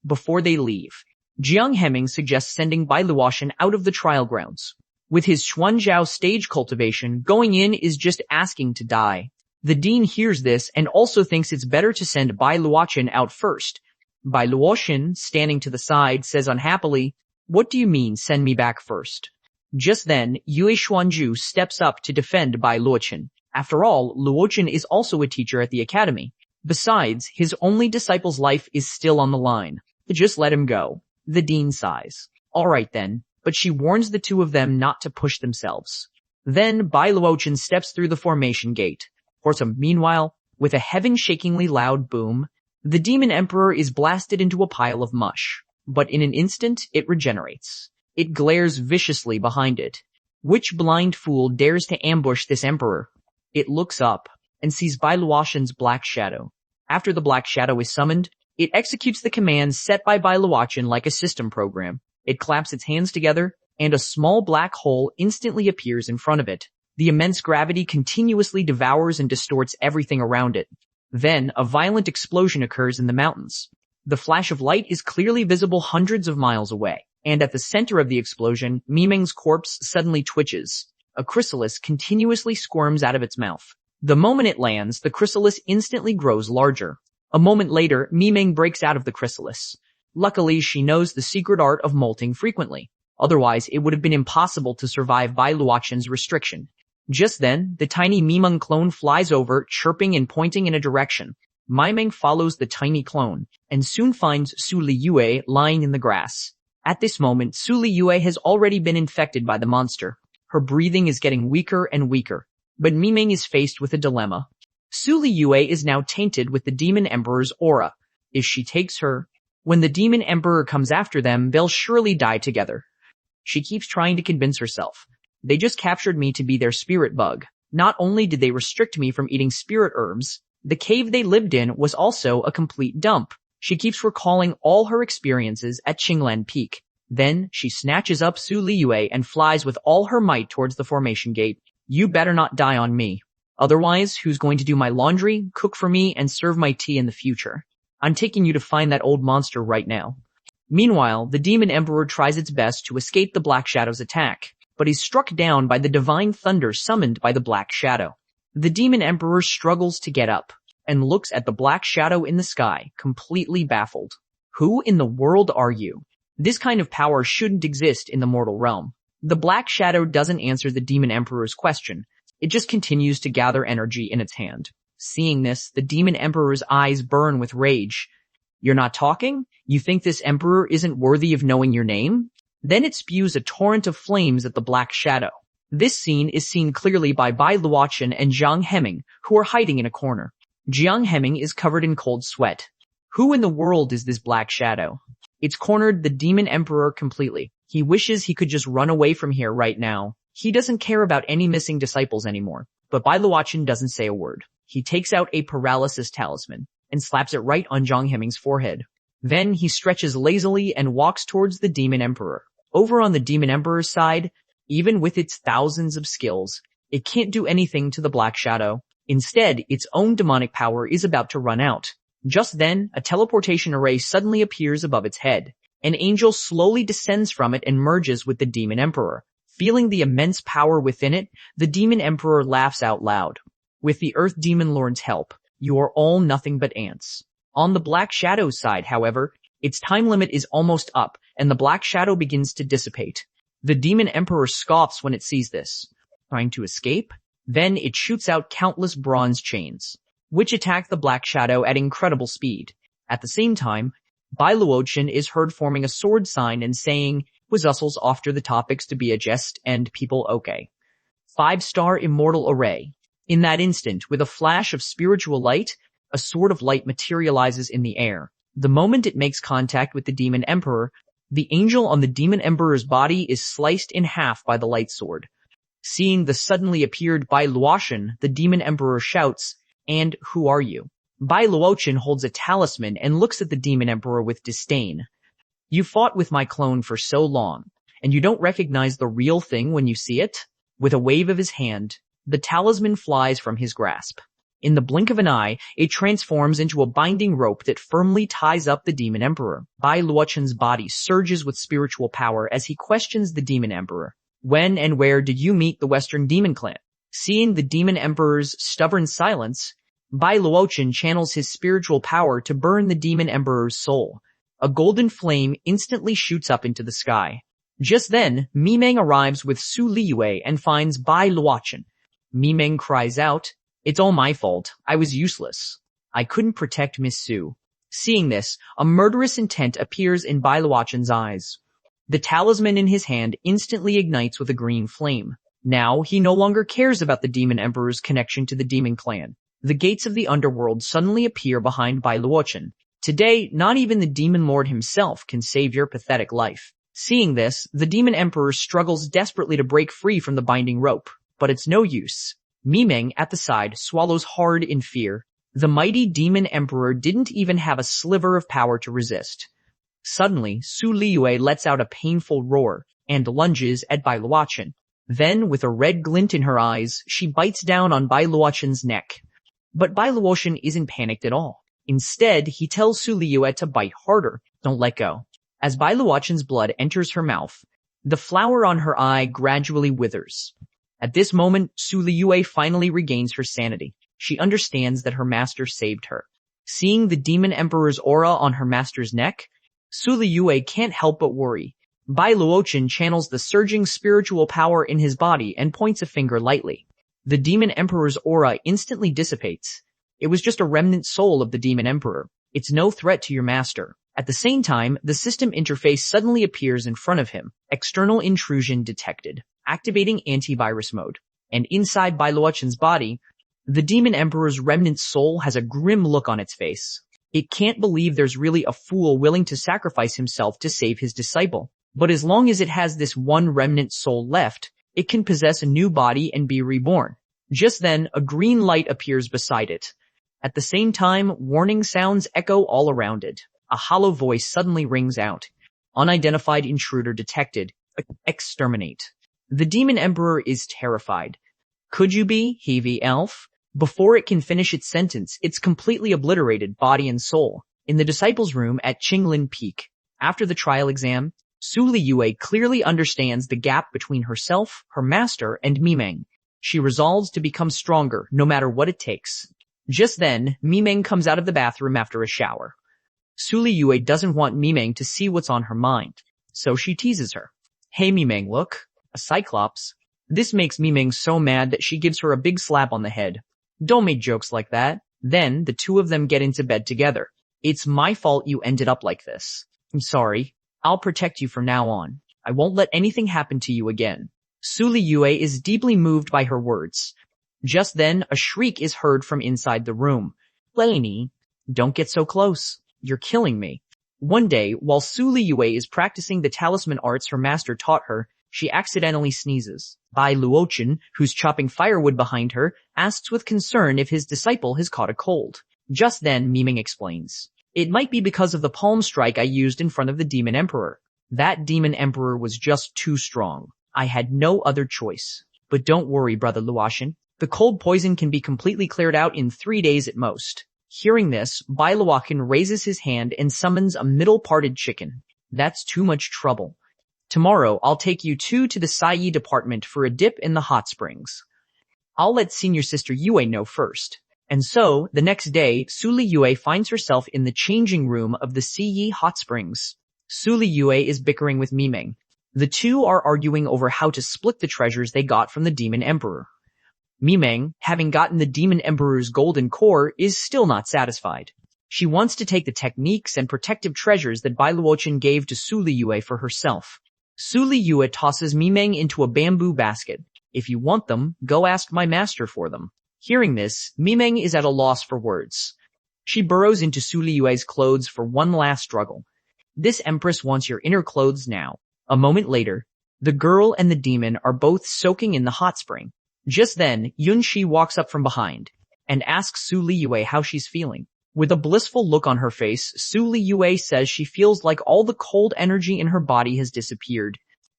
Before they leave, Jiang Heming suggests sending Bai Luotian out of the trial grounds. With his Xuanzhao stage cultivation, going in is just asking to die. The dean hears this and also thinks it's better to send Bai Luotian out first. Bai Luotian, standing to the side, says unhappily, "What do you mean, send me back first?" Just then, Yue Xuanzhu steps up to defend Bai Luotian. After all, Luotian is also a teacher at the academy. Besides, his only disciple's life is still on the line. Just let him go. The dean sighs. All right then, but she warns the two of them not to push themselves. Then Bai Luotian steps through the formation gate. Meanwhile, with a heaven-shakingly loud boom, the demon emperor is blasted into a pile of mush. But in an instant, it regenerates. It glares viciously behind it. Which blind fool dares to ambush this emperor? It looks up and sees Bai Luotian's black shadow. After the black shadow is summoned, it executes the commands set by Bai Luotian like a system program. It claps its hands together, and a small black hole instantly appears in front of it. The immense gravity continuously devours and distorts everything around it. Then, a violent explosion occurs in the mountains. The flash of light is clearly visible hundreds of miles away, and at the center of the explosion, Mimeng's corpse suddenly twitches. A chrysalis continuously squirms out of its mouth. The moment it lands, the chrysalis instantly grows larger. A moment later, Mimeng breaks out of the chrysalis. Luckily, she knows the secret art of molting frequently. Otherwise, it would have been impossible to survive Bai Luotian's restriction. Just then, the tiny Mimeng clone flies over, chirping and pointing in a direction. Mimeng follows the tiny clone, and soon finds Su Liyue lying in the grass. At this moment, Su Liyue has already been infected by the monster. Her breathing is getting weaker and weaker, but Mimeng is faced with a dilemma. Su Liyue is now tainted with the demon emperor's aura. If she takes her, when the demon emperor comes after them, they'll surely die together. She keeps trying to convince herself. They just captured me to be their spirit bug. Not only did they restrict me from eating spirit herbs, the cave they lived in was also a complete dump. She keeps recalling all her experiences at Qinglan Peak. Then, she snatches up Su Liyue and flies with all her might towards the formation gate. You better not die on me. Otherwise, who's going to do my laundry, cook for me, and serve my tea in the future? I'm taking you to find that old monster right now. Meanwhile, the demon emperor tries its best to escape the Black Shadow's attack, but is struck down by the divine thunder summoned by the Black Shadow. The demon emperor struggles to get up, and looks at the Black Shadow in the sky, completely baffled. Who in the world are you? This kind of power shouldn't exist in the mortal realm. The Black Shadow doesn't answer the demon emperor's question. It just continues to gather energy in its hand. Seeing this, the demon emperor's eyes burn with rage. You're not talking? You think this emperor isn't worthy of knowing your name? Then it spews a torrent of flames at the Black Shadow. This scene is seen clearly by Bai Luotian and Jiang Heming, who are hiding in a corner. Jiang Heming is covered in cold sweat. Who in the world is this Black Shadow? It's cornered the demon emperor completely. He wishes he could just run away from here right now. He doesn't care about any missing disciples anymore. But Bai Luotian doesn't say a word. He takes out a paralysis talisman and slaps it right on Jiang Heming's forehead. Then he stretches lazily and walks towards the demon emperor. Over on the demon emperor's side, even with its thousands of skills, it can't do anything to the Black Shadow. Instead, its own demonic power is about to run out. Just then, a teleportation array suddenly appears above its head. An angel slowly descends from it and merges with the demon emperor. Feeling the immense power within it, the demon emperor laughs out loud. With the Earth Demon Lord's help, you are all nothing but ants. On the Black Shadow's side, however, its time limit is almost up, and the Black Shadow begins to dissipate. The demon emperor scoffs when it sees this. Trying to escape? Then it shoots out countless bronze chains, which attack the Black Shadow at incredible speed. At the same time, Bai Luotian is heard forming a sword sign and saying, "Was Ussels after the topics to be a jest and people okay?" 5-star immortal array. In that instant, with a flash of spiritual light, a sword of light materializes in the air. The moment it makes contact with the demon emperor, the angel on the demon emperor's body is sliced in half by the light sword. Seeing the suddenly appeared Bai Luochen, the demon emperor shouts, "And who are you?" Bai Luochen holds a talisman and looks at the demon emperor with disdain. "You fought with my clone for so long, and you don't recognize the real thing when you see it?" With a wave of his hand, the talisman flies from his grasp. In the blink of an eye, it transforms into a binding rope that firmly ties up the demon emperor. Bai Luochen's body surges with spiritual power as he questions the demon emperor. "When and where did you meet the Western Demon Clan?" Seeing the demon emperor's stubborn silence, Bai Luochen channels his spiritual power to burn the demon emperor's soul. A golden flame instantly shoots up into the sky. Just then, Mimeng arrives with Su Liyue and finds Bai Luochen. Mimeng cries out, "It's all my fault. I was useless. I couldn't protect Miss Su." Seeing this, a murderous intent appears in Bai Luochen's eyes. The talisman in his hand instantly ignites with a green flame. Now, he no longer cares about the demon emperor's connection to the demon clan. The gates of the underworld suddenly appear behind Bai Luochen. Today, not even the demon lord himself can save your pathetic life. Seeing this, the demon emperor struggles desperately to break free from the binding rope, but it's no use. Mimeng, at the side, swallows hard in fear. The mighty demon emperor didn't even have a sliver of power to resist. Suddenly, Su Liyue lets out a painful roar and lunges at Bai Luochen. Then, with a red glint in her eyes, she bites down on Bai Luochen's neck. But Bai Luochen isn't panicked at all. Instead, he tells Su Liyue to bite harder. Don't let go. As Bai Luochen's blood enters her mouth, the flower on her eye gradually withers. At this moment, Su Liyue finally regains her sanity. She understands that her master saved her. Seeing the demon emperor's aura on her master's neck, Su Liyue can't help but worry. Bai Luochen channels the surging spiritual power in his body and points a finger lightly. The demon emperor's aura instantly dissipates. It was just a remnant soul of the demon emperor. It's no threat to your master. At the same time, the system interface suddenly appears in front of him. External intrusion detected. Activating antivirus mode. And inside Bai Luochen's body, the demon emperor's remnant soul has a grim look on its face. It can't believe there's really a fool willing to sacrifice himself to save his disciple. But as long as it has this one remnant soul left, it can possess a new body and be reborn. Just then, a green light appears beside it. At the same time, warning sounds echo all around it. A hollow voice suddenly rings out. Unidentified intruder detected. Exterminate. The demon emperor is terrified. Could you be, Heavy Elf? Before it can finish its sentence, it's completely obliterated, body and soul. In the disciples' room at Qinglin Peak, after the trial exam, Su Liyue clearly understands the gap between herself, her master, and Mimeng. She resolves to become stronger, no matter what it takes. Just then, Mimeng comes out of the bathroom after a shower. Su Liyue doesn't want Mimeng to see what's on her mind, so she teases her. "Hey Mimeng, look, a cyclops." This makes Mimeng so mad that she gives her a big slap on the head. "Don't make jokes like that." Then, the two of them get into bed together. "It's my fault you ended up like this. I'm sorry. I'll protect you from now on. I won't let anything happen to you again." Su Liyue is deeply moved by her words. Just then, a shriek is heard from inside the room. "Lenny, don't get so close. You're killing me." One day, while Su Liyue is practicing the talisman arts her master taught her, she accidentally sneezes. Bai Luochen, who's chopping firewood behind her, asks with concern if his disciple has caught a cold. Just then, Mimeng explains. "It might be because of the palm strike I used in front of the demon emperor. That demon emperor was just too strong. I had no other choice. But don't worry, brother Luochen. The cold poison can be completely cleared out in 3 days at most." Hearing this, Bai Luochen raises his hand and summons a middle-parted chicken. "That's too much trouble. Tomorrow, I'll take you two to the Sai department for a dip in the hot springs. I'll let senior sister Yue know first." And so, the next day, Su Liyue finds herself in the changing room of the Sai hot springs. Su Liyue is bickering with Mimeng. The two are arguing over how to split the treasures they got from the demon emperor. Mimeng, having gotten the demon emperor's golden core, is still not satisfied. She wants to take the techniques and protective treasures that Bai Luochen gave to Su Liyue for herself. Su Liyue tosses Mimeng into a bamboo basket. "If you want them, go ask my master for them." Hearing this, Mimeng is at a loss for words. She burrows into Su Liyue's clothes for one last struggle. This empress wants your inner clothes now. A moment later, the girl and the demon are both soaking in the hot spring. Just then, Yunxi walks up from behind and asks Su Liyue how she's feeling. With a blissful look on her face, Su Liyue says she feels like all the cold energy in her body has disappeared.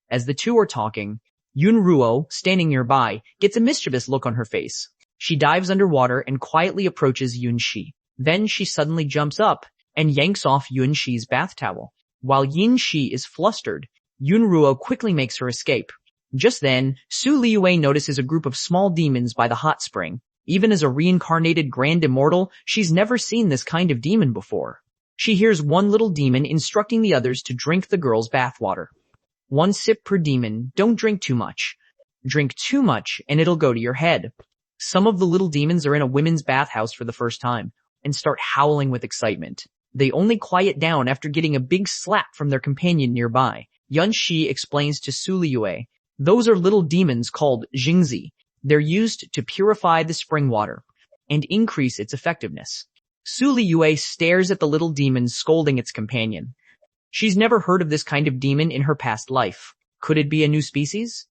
As the two are talking, Yunruo, standing nearby, gets a mischievous look on her face. She dives underwater and quietly approaches Yunxi. Then she suddenly jumps up and yanks off Yunxi's bath towel. While Yunxi is flustered, Yunruo quickly makes her escape. Just then, Su Liyue notices a group of small demons by the hot spring. Even as a reincarnated grand immortal, she's never seen this kind of demon before. She hears one little demon instructing the others to drink the girl's bathwater. 1 sip per demon, don't drink too much. Drink too much and it'll go to your head. Some of the little demons are in a women's bathhouse for the first time and start howling with excitement. They only quiet down after getting a big slap from their companion nearby. Yunxi explains to Su Liyue, those are little demons called Jingzi. They're used to purify the spring water and increase its effectiveness. Su Liyue stares at the little demon scolding its companion. She's never heard of this kind of demon in her past life. Could it be a new species?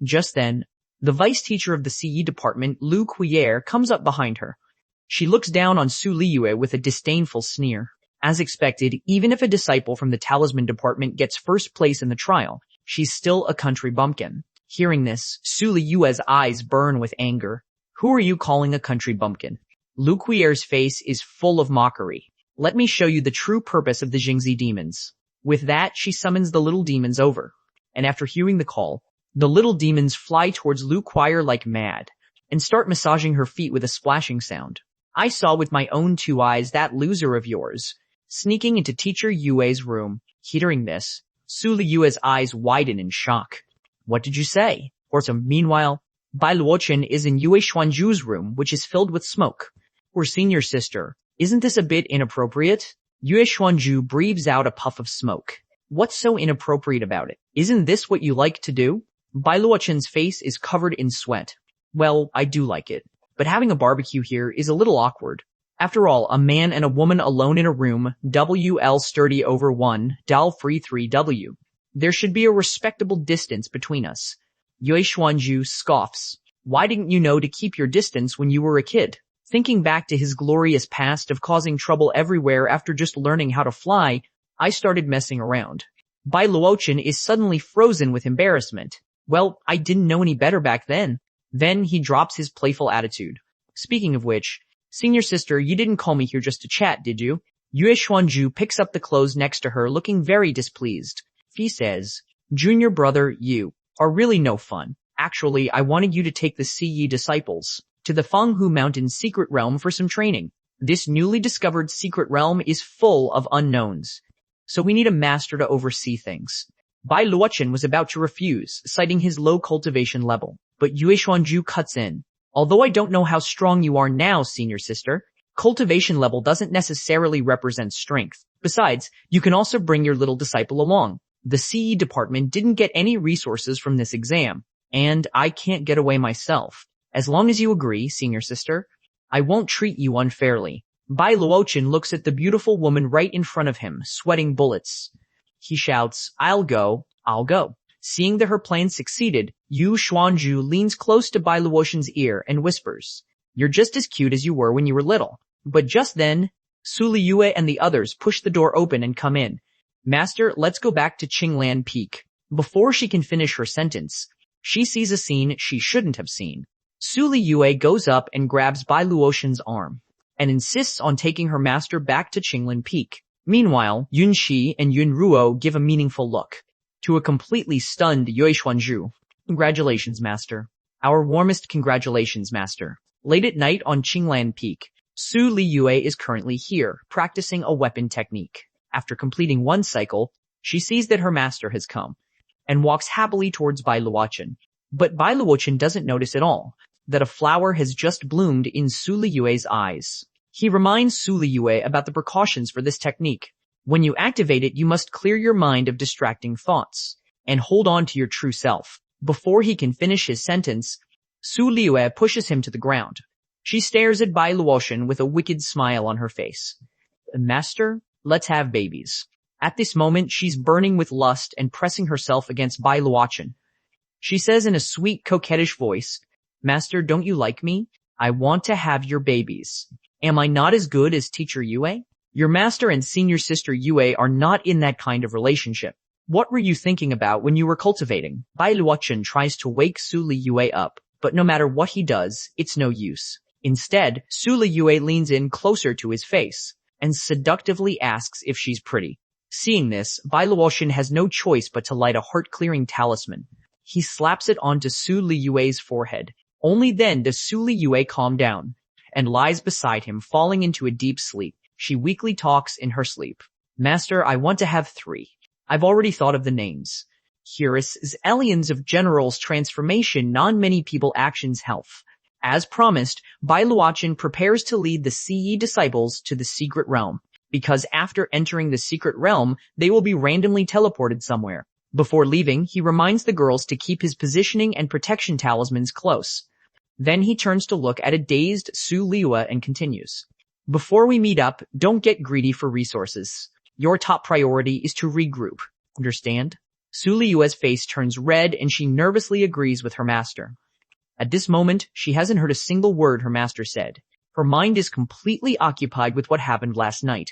Just then, the vice teacher of the CE department, Lu Quier, comes up behind her. She looks down on Su Liyue with a disdainful sneer. As expected, even if a disciple from the talisman department gets first place in the trial, she's still a country bumpkin. Hearing this, Su Liyue's eyes burn with anger. Who are you calling a country bumpkin? Lu Quier's face is full of mockery. Let me show you the true purpose of the Jingzi demons. With that, she summons the little demons over. And after hearing the call, the little demons fly towards Lu Quier like mad and start massaging her feet with a splashing sound. I saw with my own 2 eyes that loser of yours sneaking into Teacher Yue's room. Hearing this, Su Liyue's eyes widen in shock. What did you say? Meanwhile, Bai Luochen is in Yue Xuanju's room, which is filled with smoke. Or senior sister, isn't this a bit inappropriate? Yue Xuanju breathes out a puff of smoke. What's so inappropriate about it? Isn't this what you like to do? Bai Luochen's face is covered in sweat. Well, I do like it. But having a barbecue here is a little awkward. After all, a man and a woman alone in a room, WL sturdy over 1, Dal free 3W. There should be a respectable distance between us. Yue Xuanju scoffs. Why didn't you know to keep your distance when you were a kid? Thinking back to his glorious past of causing trouble everywhere after just learning how to fly, I started messing around. Bai Luochen is suddenly frozen with embarrassment. Well, I didn't know any better back then. Then he drops his playful attitude. Speaking of which, senior sister, you didn't call me here just to chat, did you? Yue Xuanju picks up the clothes next to her, looking very displeased. He says, Junior brother, you are really no fun. Actually, I wanted you to take the CE disciples to the Fenghu Mountain secret realm for some training. This newly discovered secret realm is full of unknowns, so we need a master to oversee things. Bai Luochen was about to refuse, citing his low cultivation level, but Yue Xuanju cuts in. Although I don't know how strong you are now, senior sister, cultivation level doesn't necessarily represent strength. Besides, you can also bring your little disciple along. The CE department didn't get any resources from this exam, and I can't get away myself. As long as you agree, senior sister, I won't treat you unfairly. Bai Luochen looks at the beautiful woman right in front of him, sweating bullets. He shouts, I'll go. Seeing that her plan succeeded, Yu Xuanju leans close to Bai Luochen's ear and whispers, You're just as cute as you were when you were little. But just then, Su Liyue and the others push the door open and come in. Master, let's go back to Qinglan Peak. Before she can finish her sentence, she sees a scene she shouldn't have seen. Su Liyue goes up and grabs Bai Luochen's arm and insists on taking her master back to Qinglan Peak. Meanwhile, Yunxi and Yunruo give a meaningful look to a completely stunned Yue Xuanju. Congratulations, master. Our warmest congratulations, master. Late at night on Qinglan Peak, Su Liyue is currently here, practicing a weapon technique. After completing one cycle, she sees that her master has come and walks happily towards Bai Luochen. But Bai Luochen doesn't notice at all that a flower has just bloomed in Su Liyue's eyes. He reminds Su Liyue about the precautions for this technique. When you activate it, you must clear your mind of distracting thoughts and hold on to your true self. Before he can finish his sentence, Su Liyue pushes him to the ground. She stares at Bai Luotian with a wicked smile on her face. Master, let's have babies. At this moment, she's burning with lust and pressing herself against Bai Luotian. She says in a sweet, coquettish voice, Master, don't you like me? I want to have your babies. Am I not as good as teacher Yue? Your master and senior sister Yue are not in that kind of relationship. What were you thinking about when you were cultivating? Bai Luotian tries to wake Su Liyue up, but no matter what he does, it's no use. Instead, Su Liyue leans in closer to his face and seductively asks if she's pretty. Seeing this, Bai Luotian has no choice but to light a heart-clearing talisman. He slaps it onto Su Liyue's forehead. Only then does Su Liyue calm down and lies beside him, falling into a deep sleep. She weakly talks in her sleep. Master, I want to have 3. I've already thought of the names. Here's Aliens of General's Transformation Non-Many People Actions Health. As promised, Bai Luotian prepares to lead the CE disciples to the secret realm, because after entering the secret realm, they will be randomly teleported somewhere. Before leaving, he reminds the girls to keep his positioning and protection talismans close. Then he turns to look at a dazed Su Liyue and continues. Before we meet up, don't get greedy for resources. Your top priority is to regroup. Understand? Su Liyue's face turns red and she nervously agrees with her master. At this moment, she hasn't heard a single word her master said. Her mind is completely occupied with what happened last night.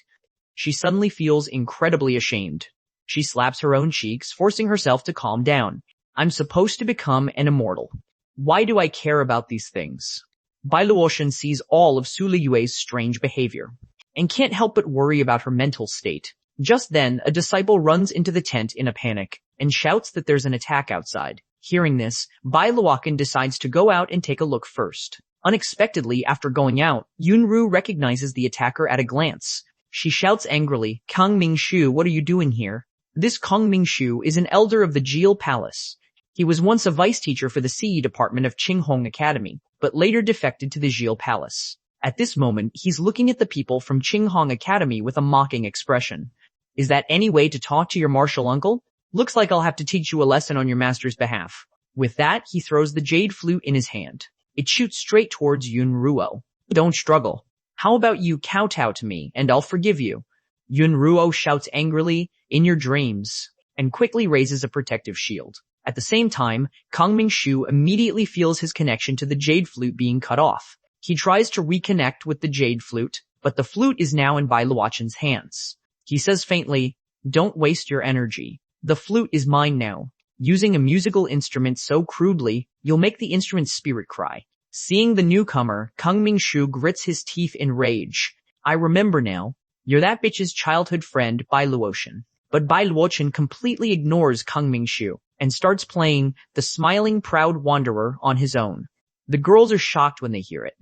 She suddenly feels incredibly ashamed. She slaps her own cheeks, forcing herself to calm down. I'm supposed to become an immortal. Why do I care about these things? Bai Luotian sees all of Su Liyue's strange behavior and can't help but worry about her mental state. Just then, a disciple runs into the tent in a panic and shouts that there's an attack outside. Hearing this, Bai Luotian decides to go out and take a look first. Unexpectedly, after going out, Yunru recognizes the attacker at a glance. She shouts angrily, Kang Mingshu, what are you doing here? This Kang Mingshu is an elder of the Jil Palace. He was once a vice teacher for the CE department of Qinghong Academy, but later defected to the Jil Palace. At this moment, he's looking at the people from Qinghong Academy with a mocking expression. Is that any way to talk to your martial uncle? Looks like I'll have to teach you a lesson on your master's behalf. With that, he throws the jade flute in his hand. It shoots straight towards Yunruo. Don't struggle. How about you kowtow to me, and I'll forgive you? Yunruo shouts angrily, in your dreams, and quickly raises a protective shield. At the same time, Kang Mingshu immediately feels his connection to the jade flute being cut off. He tries to reconnect with the jade flute, but the flute is now in Bai Luotian's hands. He says faintly, don't waste your energy. The flute is mine now. Using a musical instrument so crudely, you'll make the instrument's spirit cry. Seeing the newcomer, Kang Mingshu grits his teeth in rage. I remember now. You're that bitch's childhood friend, Bai Luotian. But Bai Luotian completely ignores Kang Mingshu and starts playing The Smiling Proud Wanderer on his own. The girls are shocked when they hear it.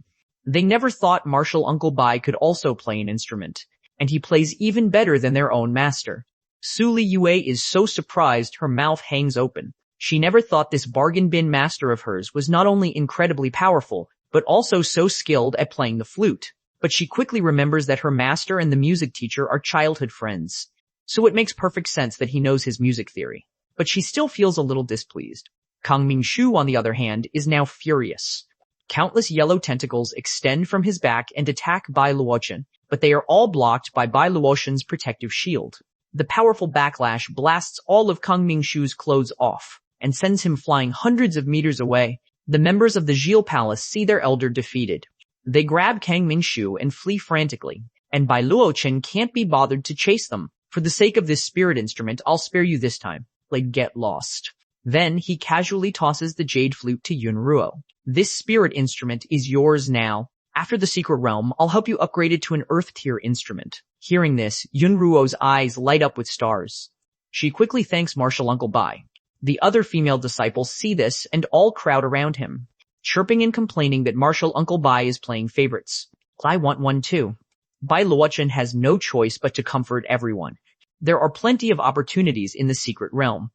They never thought martial Uncle Bai could also play an instrument, and he plays even better than their own master. Su Liyue is so surprised her mouth hangs open. She never thought this bargain bin master of hers was not only incredibly powerful, but also so skilled at playing the flute. But she quickly remembers that her master and the music teacher are childhood friends. So it makes perfect sense that he knows his music theory. But she still feels a little displeased. Kang Mingshu, on the other hand, is now furious. Countless yellow tentacles extend from his back and attack Bai Luotian, but they are all blocked by Bai Luotian's protective shield. The powerful backlash blasts all of Kang Mingshu's clothes off and sends him flying hundreds of meters away. The members of the Jil Palace see their elder defeated. They grab Kang Mingshu and flee frantically, and Bai Luotian can't be bothered to chase them. For the sake of this spirit instrument, I'll spare you this time. Like, get lost. Then he casually tosses the jade flute to Yunruo. This spirit instrument is yours now. After the secret realm, I'll help you upgrade it to an earth tier instrument. Hearing this, Yunruo's eyes light up with stars. She quickly thanks martial Uncle Bai. The other female disciples see this and all crowd around him, chirping and complaining that martial Uncle Bai is playing favorites. I want one too. Bai Luotian has no choice but to comfort everyone. There are plenty of opportunities in the secret realm.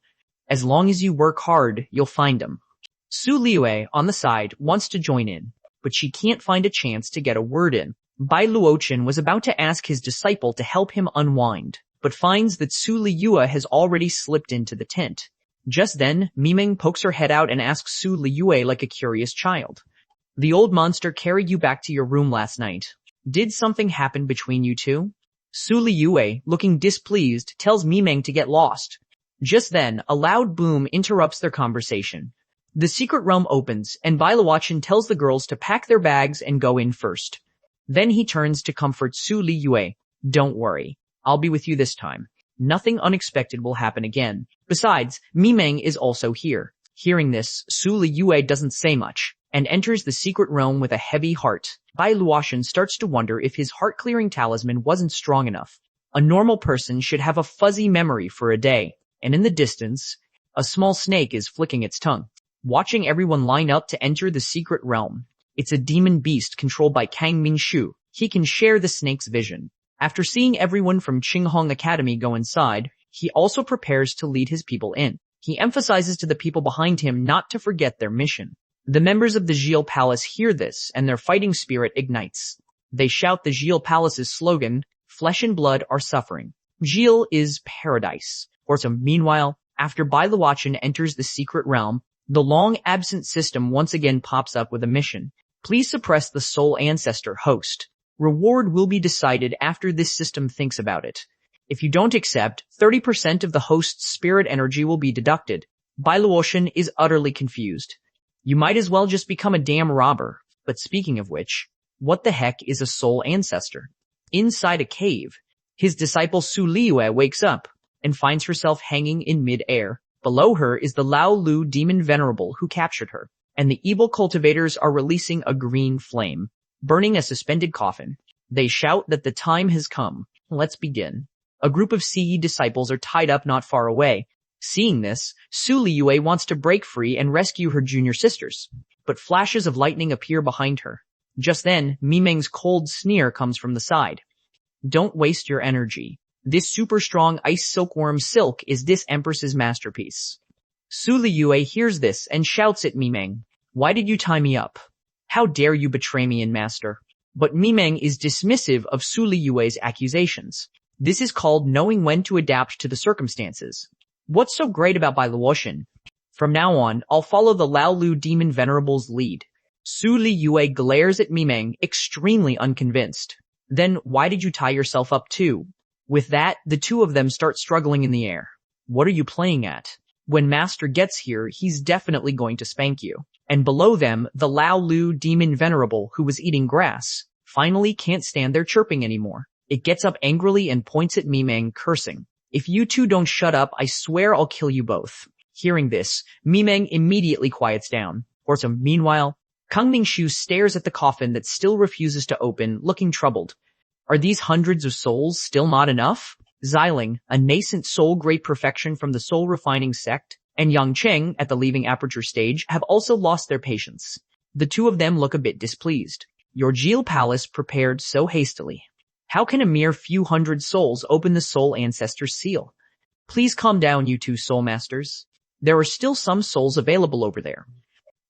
As long as you work hard, you'll find them. Su Liyue, on the side, wants to join in, but she can't find a chance to get a word in. Bai Luotian was about to ask his disciple to help him unwind, but finds that Su Liyue has already slipped into the tent. Just then, Mimeng pokes her head out and asks Su Liyue like a curious child. The old monster carried you back to your room last night. Did something happen between you two? Su Liyue, looking displeased, tells Mimeng to get lost. Just then, a loud boom interrupts their conversation. The secret realm opens, and Bailuochin tells the girls to pack their bags and go in first. Then he turns to comfort Su Liyue. Don't worry. I'll be with you this time. Nothing unexpected will happen again. Besides, Mimeng is also here. Hearing this, Su Liyue doesn't say much, and enters the secret realm with a heavy heart. Bai Luoshan starts to wonder if his heart-clearing talisman wasn't strong enough. A normal person should have a fuzzy memory for a day, and in the distance, a small snake is flicking its tongue. Watching everyone line up to enter the secret realm. It's a demon beast controlled by Kang Mingshu. He can share the snake's vision. After seeing everyone from Qinghong Academy go inside, he also prepares to lead his people in. He emphasizes to the people behind him not to forget their mission. The members of the Gil Palace hear this, and their fighting spirit ignites. They shout the Gil Palace's slogan, "Flesh and blood are suffering. Gil is paradise." Meanwhile, after Bai Luochin enters the secret realm, the long-absent system once again pops up with a mission. Please suppress the soul ancestor host. Reward will be decided after this system thinks about it. If you don't accept, 30% of the host's spirit energy will be deducted. Bai Luoshan is utterly confused. You might as well just become a damn robber. But speaking of which, what the heck is a soul ancestor? Inside a cave, his disciple Su Liyue wakes up and finds herself hanging in mid-air. Below her is the Lao Lu demon venerable who captured her, and the evil cultivators are releasing a green flame, burning a suspended coffin. They shout that the time has come. Let's begin. A group of Siyi disciples are tied up not far away. Seeing this, Su Liyue wants to break free and rescue her junior sisters, but flashes of lightning appear behind her. Just then, Mimeng's cold sneer comes from the side. Don't waste your energy. This super strong ice silkworm silk is this empress's masterpiece. Su Liyue hears this and shouts at Mimeng. Why did you tie me up? How dare you betray me and master? But Mimeng is dismissive of Su Liyue's accusations. This is called knowing when to adapt to the circumstances. What's so great about Bai Luoshan? From now on, I'll follow the Lao Lu demon venerable's lead. Su Liyue glares at Mimeng, extremely unconvinced. Then why did you tie yourself up too? With that, the two of them start struggling in the air. What are you playing at? When Master gets here, he's definitely going to spank you. And below them, the Lao Lu demon venerable, who was eating grass, finally can't stand their chirping anymore. It gets up angrily and points at Mimeng, cursing. If you two don't shut up, I swear I'll kill you both. Hearing this, Mimeng immediately quiets down. Meanwhile, Kang Mingshu stares at the coffin that still refuses to open, looking troubled. Are these hundreds of souls still not enough? Xiling, a nascent soul great perfection from the soul refining sect, and Yang Cheng at the leaving aperture stage have also lost their patience. The two of them look a bit displeased. Your Gil Palace prepared so hastily. How can a mere few hundred souls open the soul ancestor's seal? Please calm down, you two soul masters. There are still some souls available over there.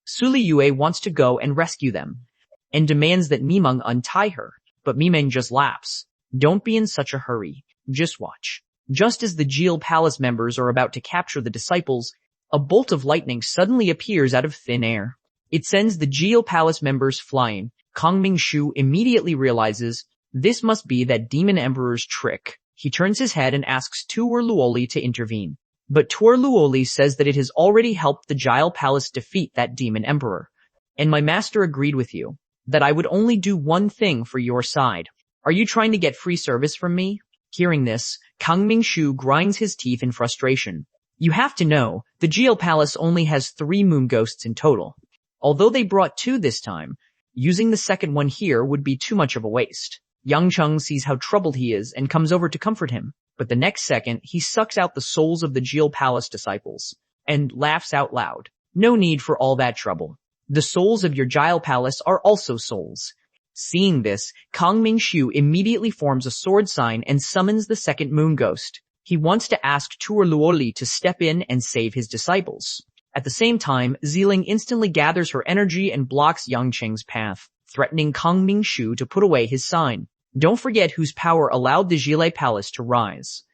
Su Liyue wants to go and rescue them, and demands that Mimeng untie her. But Mimeng just laughs. Don't be in such a hurry. Just watch. Just as the Gil Palace members are about to capture the disciples, a bolt of lightning suddenly appears out of thin air. It sends the Gil Palace members flying. Kang Mingshu immediately realizes this must be that demon emperor's trick. He turns his head and asks Tuor Luoli to intervene. But Tuor Luoli says that it has already helped the Gil Palace defeat that demon emperor. And my master agreed with you. That I would only do one thing for your side. Are you trying to get free service from me? Hearing this, Kang Mingshu grinds his teeth in frustration. You have to know, the Gil Palace only has 3 moon ghosts in total. Although they brought 2 this time, using the second one here would be too much of a waste. Yang Cheng sees how troubled he is and comes over to comfort him. But the next second, he sucks out the souls of the Gil Palace disciples and laughs out loud. No need for all that trouble. The souls of your Gil Palace are also souls. Seeing this, Kang Mingshu immediately forms a sword sign and summons the second moon ghost. He wants to ask Tuor Luoli to step in and save his disciples. At the same time, Xiling instantly gathers her energy and blocks Yang Cheng's path, threatening Kang Mingshu to put away his sign. Don't forget whose power allowed the Gil Palace to rise.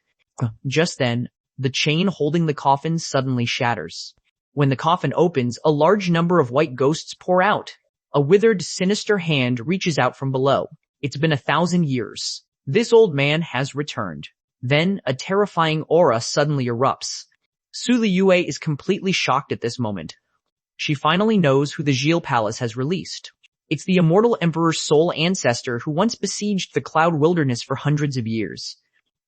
Just then, the chain holding the coffin suddenly shatters. When the coffin opens, a large number of white ghosts pour out. A withered, sinister hand reaches out from below. It's been 1,000 years. This old man has returned. Then, a terrifying aura suddenly erupts. Su Liyue is completely shocked at this moment. She finally knows who the Gil Palace has released. It's the immortal emperor's soul ancestor who once besieged the Cloud Wilderness for hundreds of years.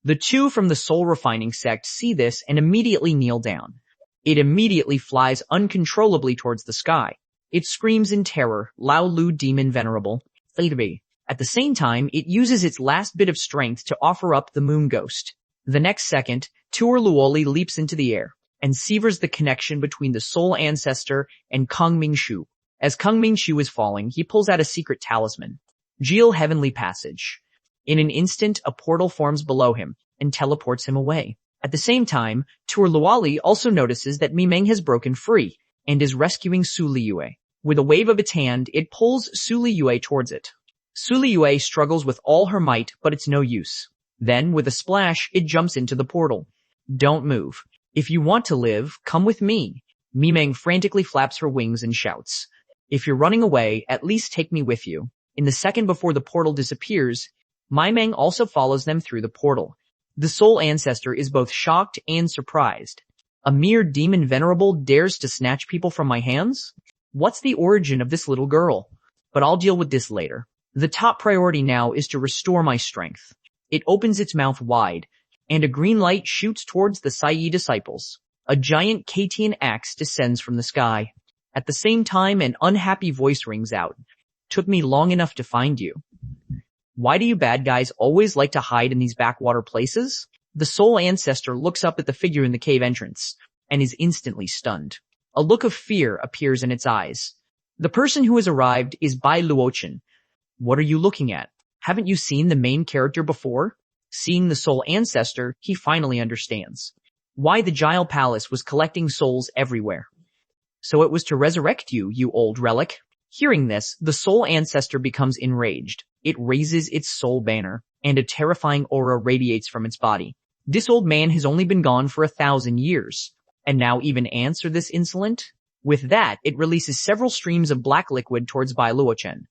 The two from the soul refining sect see this and immediately kneel down. It immediately flies uncontrollably towards the sky. It screams in terror, Lao Lu demon venerable, Fatabe. At the same time, it uses its last bit of strength to offer up the moon ghost. The next second, Tuor Luoli leaps into the air and severs the connection between the soul ancestor and Kang Mingshu. As Kang Mingshu is falling, he pulls out a secret talisman. Gil Heavenly Passage. In an instant, a portal forms below him and teleports him away. At the same time, Tuor Luoli also notices that Mimeng has broken free and is rescuing Su Liyue. With a wave of its hand, it pulls Su Liyue towards it. Su Liyue struggles with all her might, but it's no use. Then, with a splash, it jumps into the portal. Don't move. If you want to live, come with me. Mimeng frantically flaps her wings and shouts. If you're running away, at least take me with you. In the second before the portal disappears, Mimeng also follows them through the portal. The soul ancestor is both shocked and surprised. A mere demon venerable dares to snatch people from my hands? What's the origin of this little girl? But I'll deal with this later. The top priority now is to restore my strength. It opens its mouth wide, and a green light shoots towards the Sai disciples. A giant Katian axe descends from the sky. At the same time, an unhappy voice rings out. Took me long enough to find you. Why do you bad guys always like to hide in these backwater places? The soul ancestor looks up at the figure in the cave entrance, and is instantly stunned. A look of fear appears in its eyes. The person who has arrived is Bai Luochen. What are you looking at? Haven't you seen the main character before? Seeing the soul ancestor, he finally understands why the Gil Palace was collecting souls everywhere. So it was to resurrect you, you old relic. Hearing this, the soul ancestor becomes enraged. It raises its soul banner, and a terrifying aura radiates from its body. This old man has only been gone for 1,000 years, and now even ants are this insolent? With that, it releases several streams of black liquid towards Bai Luochen.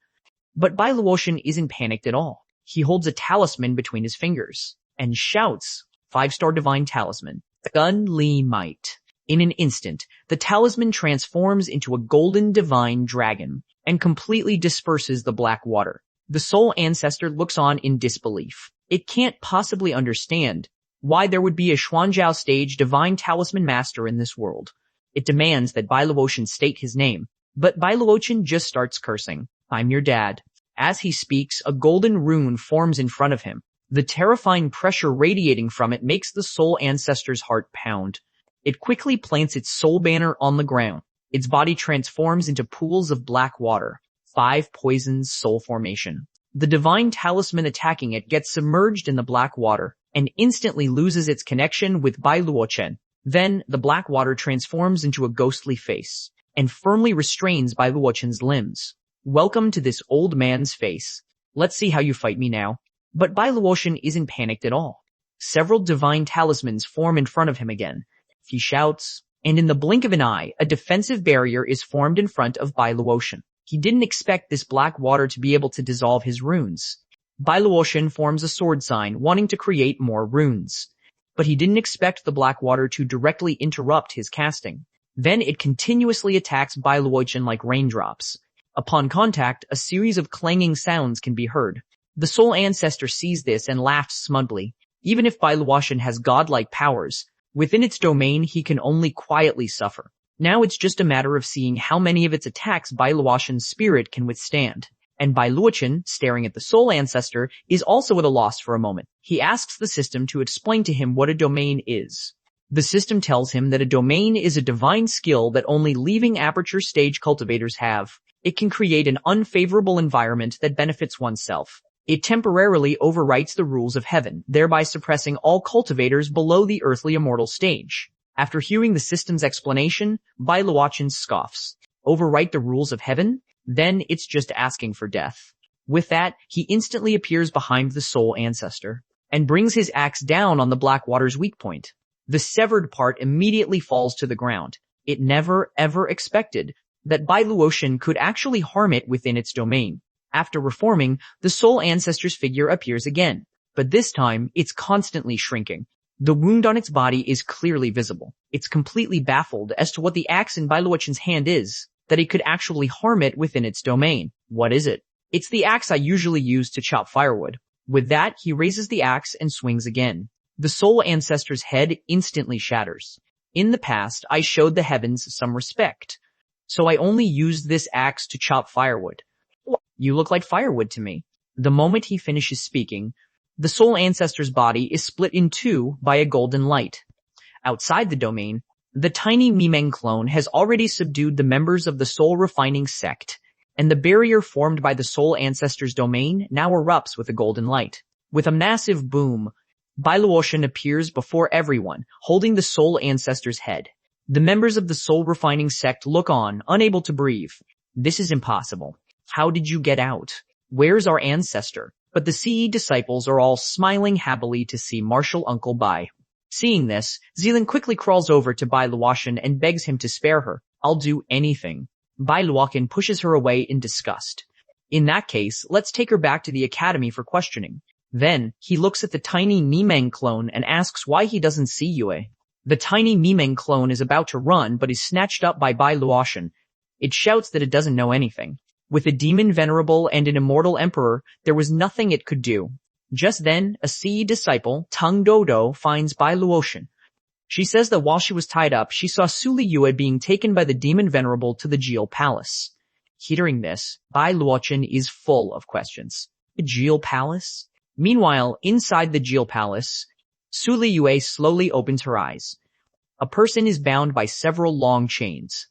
But Bai Luochen isn't panicked at all. He holds a talisman between his fingers, and shouts, 5-star divine talisman, Gun Li Might. In an instant, the talisman transforms into a golden divine dragon, and completely disperses the black water. The soul ancestor looks on in disbelief. It can't possibly understand why there would be a Xuanzhao stage divine talisman master in this world. It demands that Bai Luochen state his name, but Bai Luochen just starts cursing. I'm your dad. As he speaks, a golden rune forms in front of him. The terrifying pressure radiating from it makes the soul ancestor's heart pound. It quickly plants its soul banner on the ground. Its body transforms into pools of black water. 5 poisons soul formation. The divine talisman attacking it gets submerged in the black water and instantly loses its connection with Bai Luochen. Then, the black water transforms into a ghostly face and firmly restrains Bai Luochen's limbs. Welcome to this old man's face. Let's see how you fight me now. But Bai Luochen isn't panicked at all. Several divine talismans form in front of him again. He shouts, and in the blink of an eye, a defensive barrier is formed in front of Bai Luochen. He didn't expect this black water to be able to dissolve his runes. Bai Luochen forms a sword sign, wanting to create more runes. But he didn't expect the black water to directly interrupt his casting. Then it continuously attacks Bai Luochen like raindrops. Upon contact, a series of clanging sounds can be heard. The soul ancestor sees this and laughs smugly. Even if Bai Luochen has godlike powers, within its domain he can only quietly suffer. Now it's just a matter of seeing how many of its attacks Bai Luochen's spirit can withstand. And Bai Luochen, staring at the soul ancestor, is also at a loss for a moment. He asks the system to explain to him what a domain is. The system tells him that a domain is a divine skill that only leaving aperture stage cultivators have. It can create an unfavorable environment that benefits oneself. It temporarily overwrites the rules of heaven, thereby suppressing all cultivators below the earthly immortal stage. After hearing the system's explanation, Bai Luochen scoffs. Overwrite the rules of heaven? Then it's just asking for death. With that, he instantly appears behind the soul ancestor, and brings his axe down on the black water's weak point. The severed part immediately falls to the ground. It never, ever expected that Bai Luotian could actually harm it within its domain. After reforming, the soul ancestor's figure appears again, but this time it's constantly shrinking. The wound on its body is clearly visible. It's completely baffled as to what the axe in Bai Luotian's hand is, that it could actually harm it within its domain. What is it? It's the axe I usually use to chop firewood. With that, he raises the axe and swings again. The soul ancestor's head instantly shatters. In the past, I showed the heavens some respect, so I only used this axe to chop firewood. You look like firewood to me. The moment he finishes speaking, the soul ancestor's body is split in two by a golden light. Outside the domain, the tiny Mimeng clone has already subdued the members of the soul refining sect, and the barrier formed by the soul ancestor's domain now erupts with a golden light. With a massive boom, Bai Luotian appears before everyone, holding the soul ancestor's head. The members of the soul refining sect look on, unable to breathe. This is impossible. How did you get out? Where's our ancestor? But the CE disciples are all smiling happily to see Marshal Uncle Bai. Seeing this, Zealand quickly crawls over to Bai Luotian and begs him to spare her. I'll do anything. Bai Luotian pushes her away in disgust. In that case, let's take her back to the academy for questioning. Then, he looks at the tiny Mimeng clone and asks why he doesn't see Yue. The tiny Mimeng clone is about to run but is snatched up by Bai Luotian. It shouts that it doesn't know anything. With a demon venerable and an immortal emperor, there was nothing it could do. Just then, a CE disciple, Tang Dodo, finds Bai Luotian. She says that while she was tied up, she saw Su Liyue being taken by the demon venerable to the Jeel Palace. Hearing this, Bai Luotian is full of questions. The Jeel Palace? Meanwhile, inside the Jeel Palace, Su Liyue slowly opens her eyes. A person is bound by several long chains.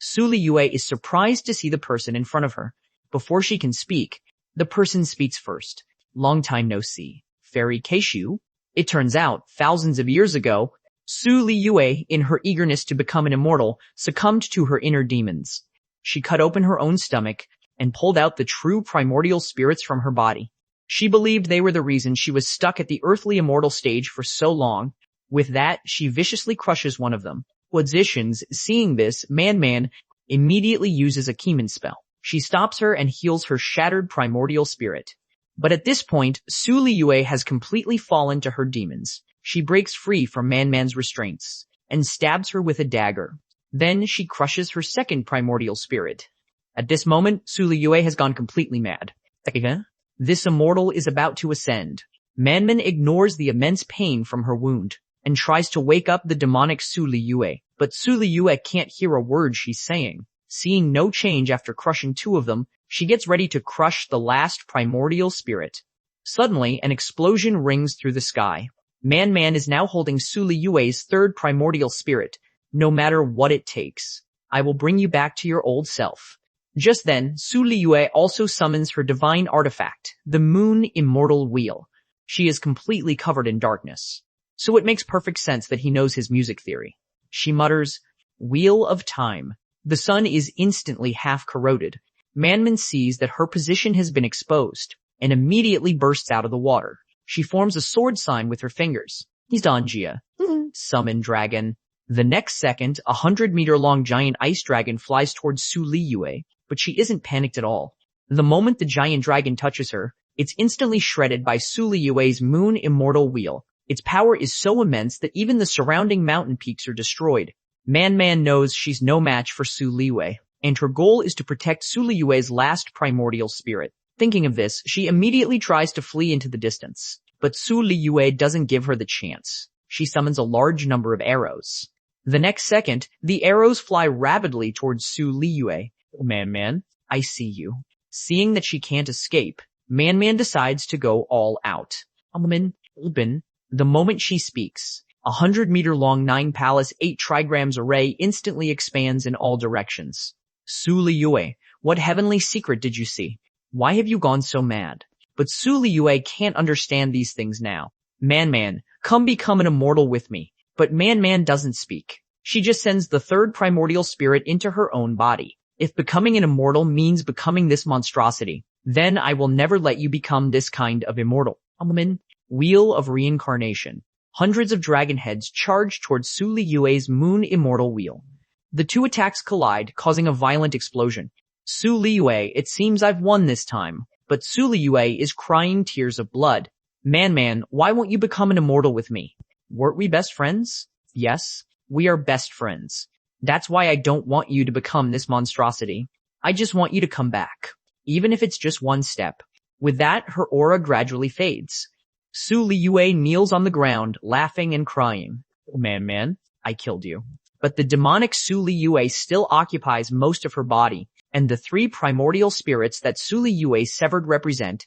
Su Liyue is surprised to see the person in front of her. Before she can speak, the person speaks first. Long time no see. Fairy Keishu? It turns out, thousands of years ago, Su Liyue, in her eagerness to become an immortal, succumbed to her inner demons. She cut open her own stomach and pulled out the true primordial spirits from her body. She believed they were the reason she was stuck at the earthly immortal stage for so long. With that, she viciously crushes one of them. Logicians, seeing this, Man immediately uses a Keeman spell. She stops her and heals her shattered primordial spirit. But at this point, Su Liyue has completely fallen to her demons. She breaks free from Man's restraints and stabs her with a dagger. Then she crushes her second primordial spirit. At this moment, Su Liyue has gone completely mad. This immortal is about to ascend. Man ignores the immense pain from her wound and tries to wake up the demonic Su Liyue, but Su Liyue can't hear a word she's saying. Seeing no change after crushing two of them, she gets ready to crush the last primordial spirit. Suddenly, an explosion rings through the sky. Man is now holding Su Liyue's third primordial spirit. No matter what it takes, I will bring you back to your old self. Just then, Su Liyue also summons her divine artifact, the Moon Immortal Wheel. She is completely covered in darkness, so it makes perfect sense that he knows his music theory. She mutters, Wheel of Time. The sun is instantly half corroded. Man sees that her position has been exposed and immediately bursts out of the water. She forms a sword sign with her fingers. He's Donjia. Summon dragon. The next second, 100-meter-long giant ice dragon flies towards Su Liyue, but she isn't panicked at all. The moment the giant dragon touches her, it's instantly shredded by Su Liyue's Moon Immortal Wheel. Its power is so immense that even the surrounding mountain peaks are destroyed. Man knows she's no match for Su Liyue, and her goal is to protect Su Liyue's last primordial spirit. Thinking of this, she immediately tries to flee into the distance, but Su Liyue doesn't give her the chance. She summons a large number of arrows. The next second, the arrows fly rapidly towards Su Liyue. Man, I see you. Seeing that she can't escape, Man decides to go all out. The moment she speaks, 100-meter-long 9-palace 8 trigrams array instantly expands in all directions. Su Liyue, what heavenly secret did you see? Why have you gone so mad? But Su Liyue can't understand these things now. Man, come become an immortal with me. But Man doesn't speak. She just sends the third primordial spirit into her own body. If becoming an immortal means becoming this monstrosity, then I will never let you become this kind of immortal. Wheel of Reincarnation. Hundreds of dragon heads charge towards Su Liyue's Moon Immortal Wheel. The two attacks collide, causing a violent explosion. Su Liyue, it seems I've won this time. But Su Liyue is crying tears of blood. Man, why won't you become an immortal with me? Weren't we best friends? Yes, we are best friends. That's why I don't want you to become this monstrosity. I just want you to come back. Even if it's just one step. With that, her aura gradually fades. Su Liyue kneels on the ground, laughing and crying. Man, I killed you. But the demonic Su Liyue still occupies most of her body, and the three primordial spirits that Su Liyue severed represent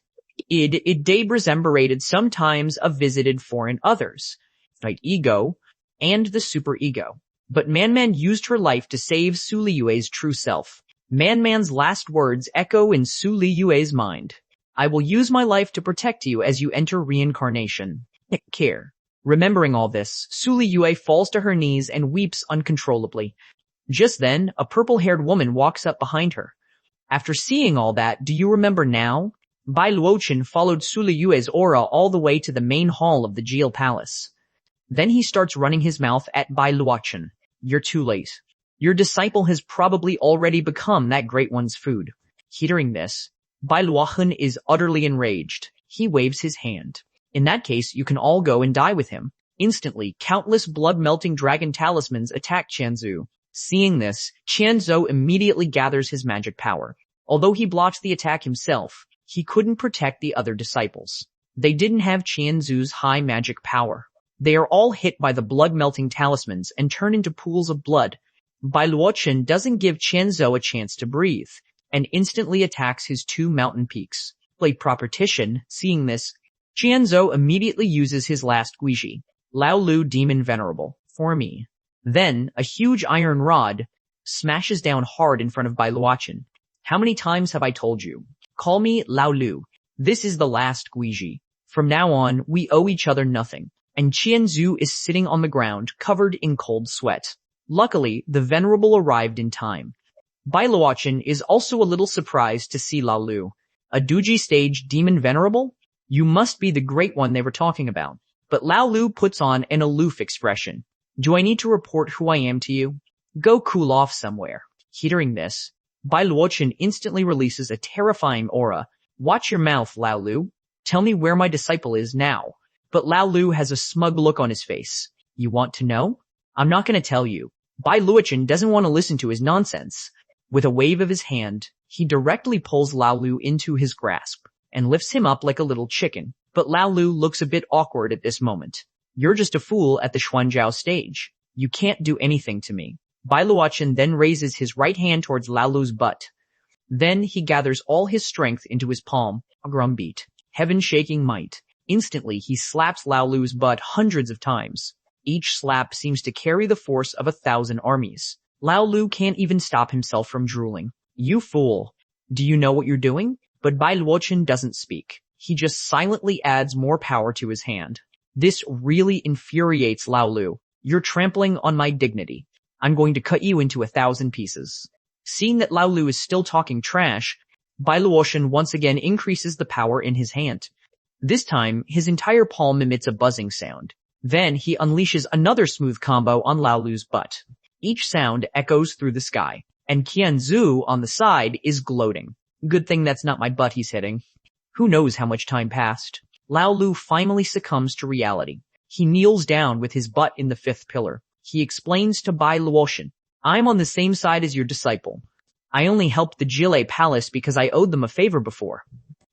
id debrezemberated sometimes of visited foreign others, right ego, and the superego. But Man used her life to save Su Liyue's true self. Man's last words echo in Su Liyue's mind. I will use my life to protect you as you enter reincarnation. Take care. Remembering all this, Su Liyue falls to her knees and weeps uncontrollably. Just then, a purple-haired woman walks up behind her. After seeing all that, do you remember now? Bai Luochen followed Su Liyue's aura all the way to the main hall of the Jiao Palace. Then he starts running his mouth at Bai Luochen. You're too late. Your disciple has probably already become that great one's food. Hearing this, Bai Luochen is utterly enraged. He waves his hand. In that case, you can all go and die with him. Instantly, countless blood-melting dragon talismans attack Qianzu. Seeing this, Qianzu immediately gathers his magic power. Although he blocked the attack himself, he couldn't protect the other disciples. They didn't have Qianzu's high magic power. They are all hit by the blood-melting talismans and turn into pools of blood. Bai Luochen doesn't give Qianzu a chance to breathe, and instantly attacks his two mountain peaks. Play propertition, seeing this, Qianzu immediately uses his last Guiji, Lao Lu Demon Venerable, for me. Then, a huge iron rod smashes down hard in front of Bai Luochen. How many times have I told you? Call me Lao Lu. This is the last Guiji. From now on, we owe each other nothing. And Qianzu is sitting on the ground, covered in cold sweat. Luckily, the Venerable arrived in time. Bai Luochen is also a little surprised to see Lao Lu. A Duji stage Demon Venerable? You must be the great one they were talking about. But Lao Lu puts on an aloof expression. Do I need to report who I am to you? Go cool off somewhere. Hearing this, Bai Luochen instantly releases a terrifying aura. Watch your mouth, Lao Lu. Tell me where my disciple is now. But Lao Lu has a smug look on his face. You want to know? I'm not going to tell you. Bai Luochen doesn't want to listen to his nonsense. With a wave of his hand, he directly pulls Lao Lu into his grasp and lifts him up like a little chicken. But Lao Lu looks a bit awkward at this moment. You're just a fool at the Xuanzhao stage. You can't do anything to me. Bai Luochen then raises his right hand towards Lao Lu's butt. Then he gathers all his strength into his palm, a drumbeat, heaven-shaking might. Instantly, he slaps Lao Lu's butt hundreds of times. Each slap seems to carry the force of 1,000 armies. Lao Lu can't even stop himself from drooling. You fool. Do you know what you're doing? But Bai Luochen doesn't speak. He just silently adds more power to his hand. This really infuriates Lao Lu. You're trampling on my dignity. I'm going to cut you into 1,000 pieces. Seeing that Lao Lu is still talking trash, Bai Luochen once again increases the power in his hand. This time, his entire palm emits a buzzing sound. Then he unleashes another smooth combo on Lao Lu's butt. Each sound echoes through the sky, and Qianzu on the side is gloating. Good thing that's not my butt he's hitting. Who knows how much time passed? Lao Lu finally succumbs to reality. He kneels down with his butt in the 5th pillar. He explains to Bai Luochen, I'm on the same side as your disciple. I only helped the Jiao Palace because I owed them a favor before.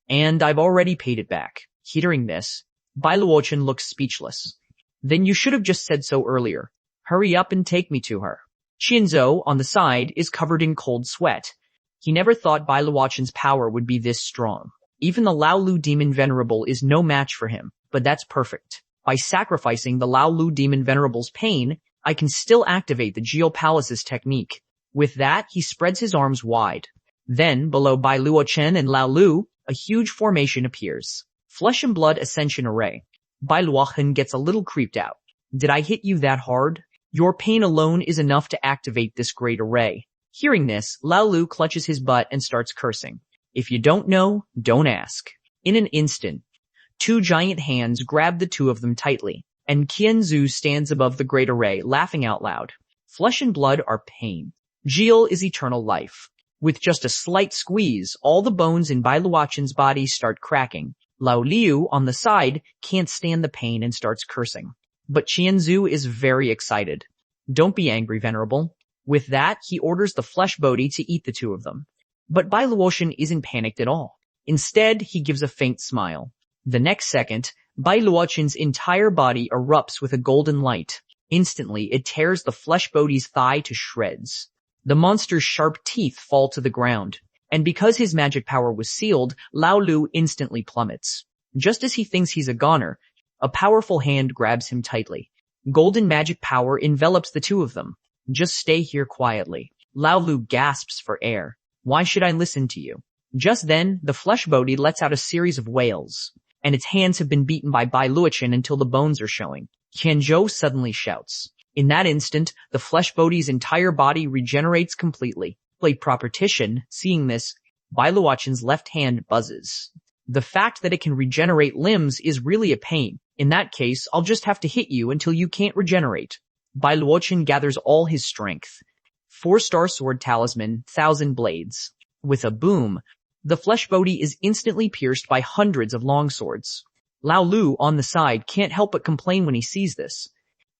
And I've already paid it back. Hearing this, Bai Luochen looks speechless. Then you should have just said so earlier. Hurry up and take me to her. Qianzu, on the side, is covered in cold sweat. He never thought Bai Luochen's power would be this strong. Even the Lao Lu Demon Venerable is no match for him, but that's perfect. By sacrificing the Lao Lu Demon Venerable's pain, I can still activate the Jiao Palace's technique. With that, he spreads his arms wide. Then, below Bai Luochen and Lao Lu, a huge formation appears. Flesh and Blood Ascension Array. Bai Luochen gets a little creeped out. Did I hit you that hard? Your pain alone is enough to activate this great array. Hearing this, Lao Lu clutches his butt and starts cursing. If you don't know, don't ask. In an instant, 2 giant hands grab the two of them tightly, and Qianzu stands above the great array, laughing out loud. Flesh and blood are pain. Gil is eternal life. With just a slight squeeze, all the bones in Bai Luochen's body start cracking. Lao Liu, on the side, can't stand the pain and starts cursing. But Qianzhu is very excited. Don't be angry, Venerable. With that, he orders the flesh Bodhi to eat the two of them. But Bai Luochen isn't panicked at all. Instead, he gives a faint smile. The next second, Bai Luochen's entire body erupts with a golden light. Instantly, it tears the flesh Bodhi's thigh to shreds. The monster's sharp teeth fall to the ground, and because his magic power was sealed, Lao Lu instantly plummets. Just as he thinks he's a goner, a powerful hand grabs him tightly. Golden magic power envelops the two of them. Just stay here quietly. Lao Lu gasps for air. Why should I listen to you? Just then, the flesh Bodhi lets out a series of wails, and its hands have been beaten by Bai Luochen until the bones are showing. Qianzhou suddenly shouts. In that instant, the flesh Bodhi's entire body regenerates completely. Like propertition, seeing this, Bai Luochen's left hand buzzes. The fact that it can regenerate limbs is really a pain. In that case, I'll just have to hit you until you can't regenerate. Bai Luochen gathers all his strength. 4-star sword talisman, 1,000 blades. With a boom, the flesh Bodhi is instantly pierced by hundreds of long swords. Lao Lu, on the side, can't help but complain when he sees this.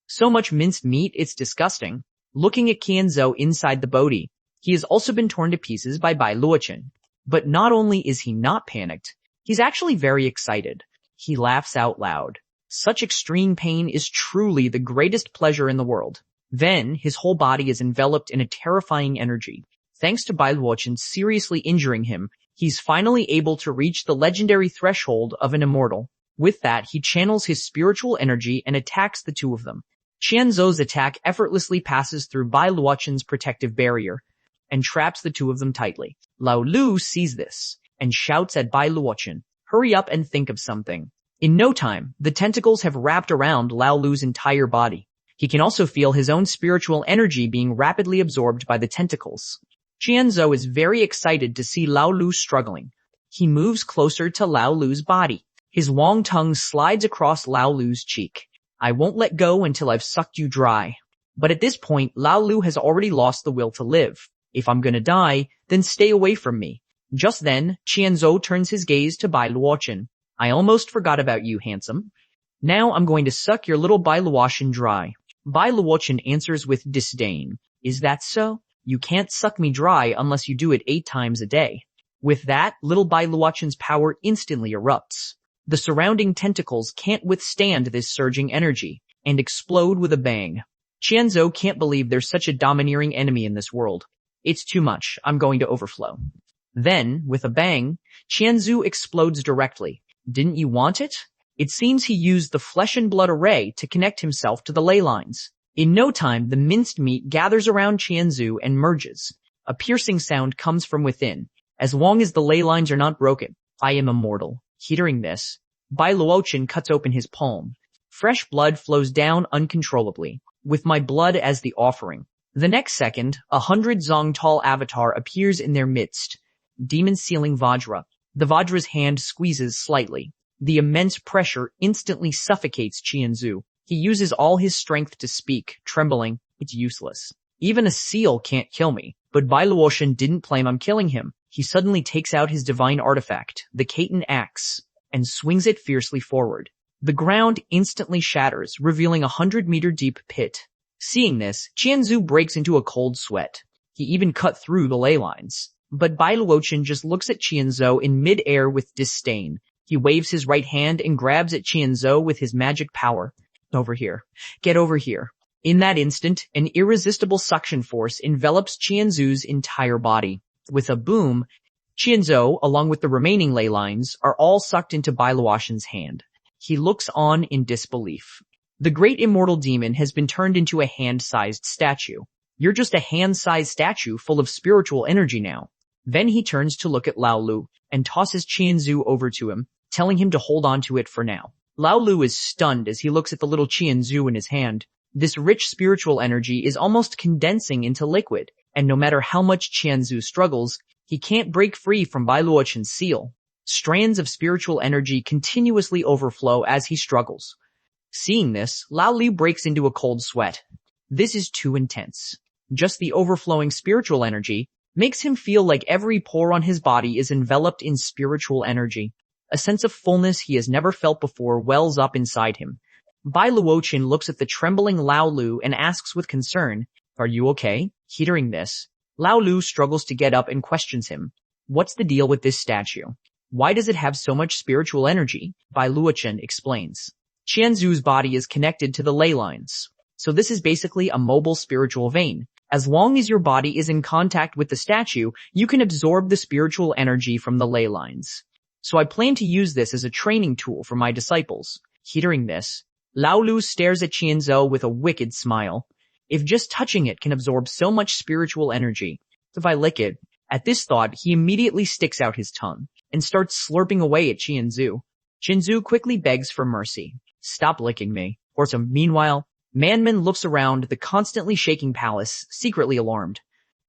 So much minced meat, it's disgusting. Looking at Qianzhou inside the Bodhi, he has also been torn to pieces by Bai Luochen. But not only is he not panicked, he's actually very excited. He laughs out loud. Such extreme pain is truly the greatest pleasure in the world. Then, his whole body is enveloped in a terrifying energy. Thanks to Bai Luochen seriously injuring him, he's finally able to reach the legendary threshold of an immortal. With that, he channels his spiritual energy and attacks the two of them. Qianzhou's attack effortlessly passes through Bai Luochen's protective barrier and traps the two of them tightly. Lao Lu sees this and shouts at Bai Luochen, "Hurry up and think of something." In no time, the tentacles have wrapped around Lao Lu's entire body. He can also feel his own spiritual energy being rapidly absorbed by the tentacles. Qianzhou is very excited to see Lao Lu struggling. He moves closer to Lao Lu's body. His long tongue slides across Lao Lu's cheek. I won't let go until I've sucked you dry. But at this point, Lao Lu has already lost the will to live. If I'm gonna die, then stay away from me. Just then, Qianzhou turns his gaze to Bai Luochen. I almost forgot about you, handsome. Now I'm going to suck your little Bai Luochen dry. Bai Luochen answers with disdain. Is that so? You can't suck me dry unless you do it 8 times a day. With that, little Bai Luochen's power instantly erupts. The surrounding tentacles can't withstand this surging energy and explode with a bang. Qianzhou can't believe there's such a domineering enemy in this world. It's too much. I'm going to overflow. Then, with a bang, Qianzhou explodes directly. Didn't you want it? It seems he used the flesh and blood array to connect himself to the ley lines. In no time, the minced meat gathers around Qianzhou and merges. A piercing sound comes from within. As long as the ley lines are not broken, I am immortal. Hearing this, Bai Luochen cuts open his palm. Fresh blood flows down uncontrollably, with my blood as the offering. The next second, 100 zong tall avatar appears in their midst. Demon sealing Vajra. The Vajra's hand squeezes slightly. The immense pressure instantly suffocates Qianzhou. He uses all his strength to speak, trembling. It's useless. Even a seal can't kill me. But Bai Luochen didn't plan on killing him. He suddenly takes out his divine artifact, the Katan axe, and swings it fiercely forward. The ground instantly shatters, revealing a 100-meter deep pit. Seeing this, Qianzhou breaks into a cold sweat. He even cut through the ley lines. But Bai Luochen just looks at Qianzhou in mid-air with disdain. He waves his right hand and grabs at Qianzhou with his magic power. Over here. Get over here. In that instant, an irresistible suction force envelops Qianzhou's entire body. With a boom, Qianzhou, along with the remaining ley lines, are all sucked into Bai Luochen's hand. He looks on in disbelief. The great immortal demon has been turned into a hand-sized statue. You're just a hand-sized statue full of spiritual energy now. Then he turns to look at Lao Lu and tosses Qianzhou over to him, telling him to hold on to it for now. Lao Lu is stunned as he looks at the little Qianzhou in his hand. This rich spiritual energy is almost condensing into liquid, and no matter how much Qianzhou struggles, he can't break free from Bai Luochen's seal. Strands of spiritual energy continuously overflow as he struggles. Seeing this, Lao Lu breaks into a cold sweat. This is too intense. Just the overflowing spiritual energy makes him feel like every pore on his body is enveloped in spiritual energy. A sense of fullness he has never felt before wells up inside him. Bai Luochen looks at the trembling Lao Lu and asks with concern, "Are you okay?" Hearing this, Lao Lu struggles to get up and questions him. "What's the deal with this statue? Why does it have so much spiritual energy?" Bai Luochen explains. Qianzu's body is connected to the ley lines. So this is basically a mobile spiritual vein. As long as your body is in contact with the statue, you can absorb the spiritual energy from the ley lines. So I plan to use this as a training tool for my disciples. Hearing this, Lao Lu stares at Qianzhou with a wicked smile. If just touching it can absorb so much spiritual energy, if I lick it, at this thought he immediately sticks out his tongue and starts slurping away at Qianzhou. Qianzhou quickly begs for mercy. "Stop licking me." Meanwhile, Manman looks around the constantly shaking palace, secretly alarmed.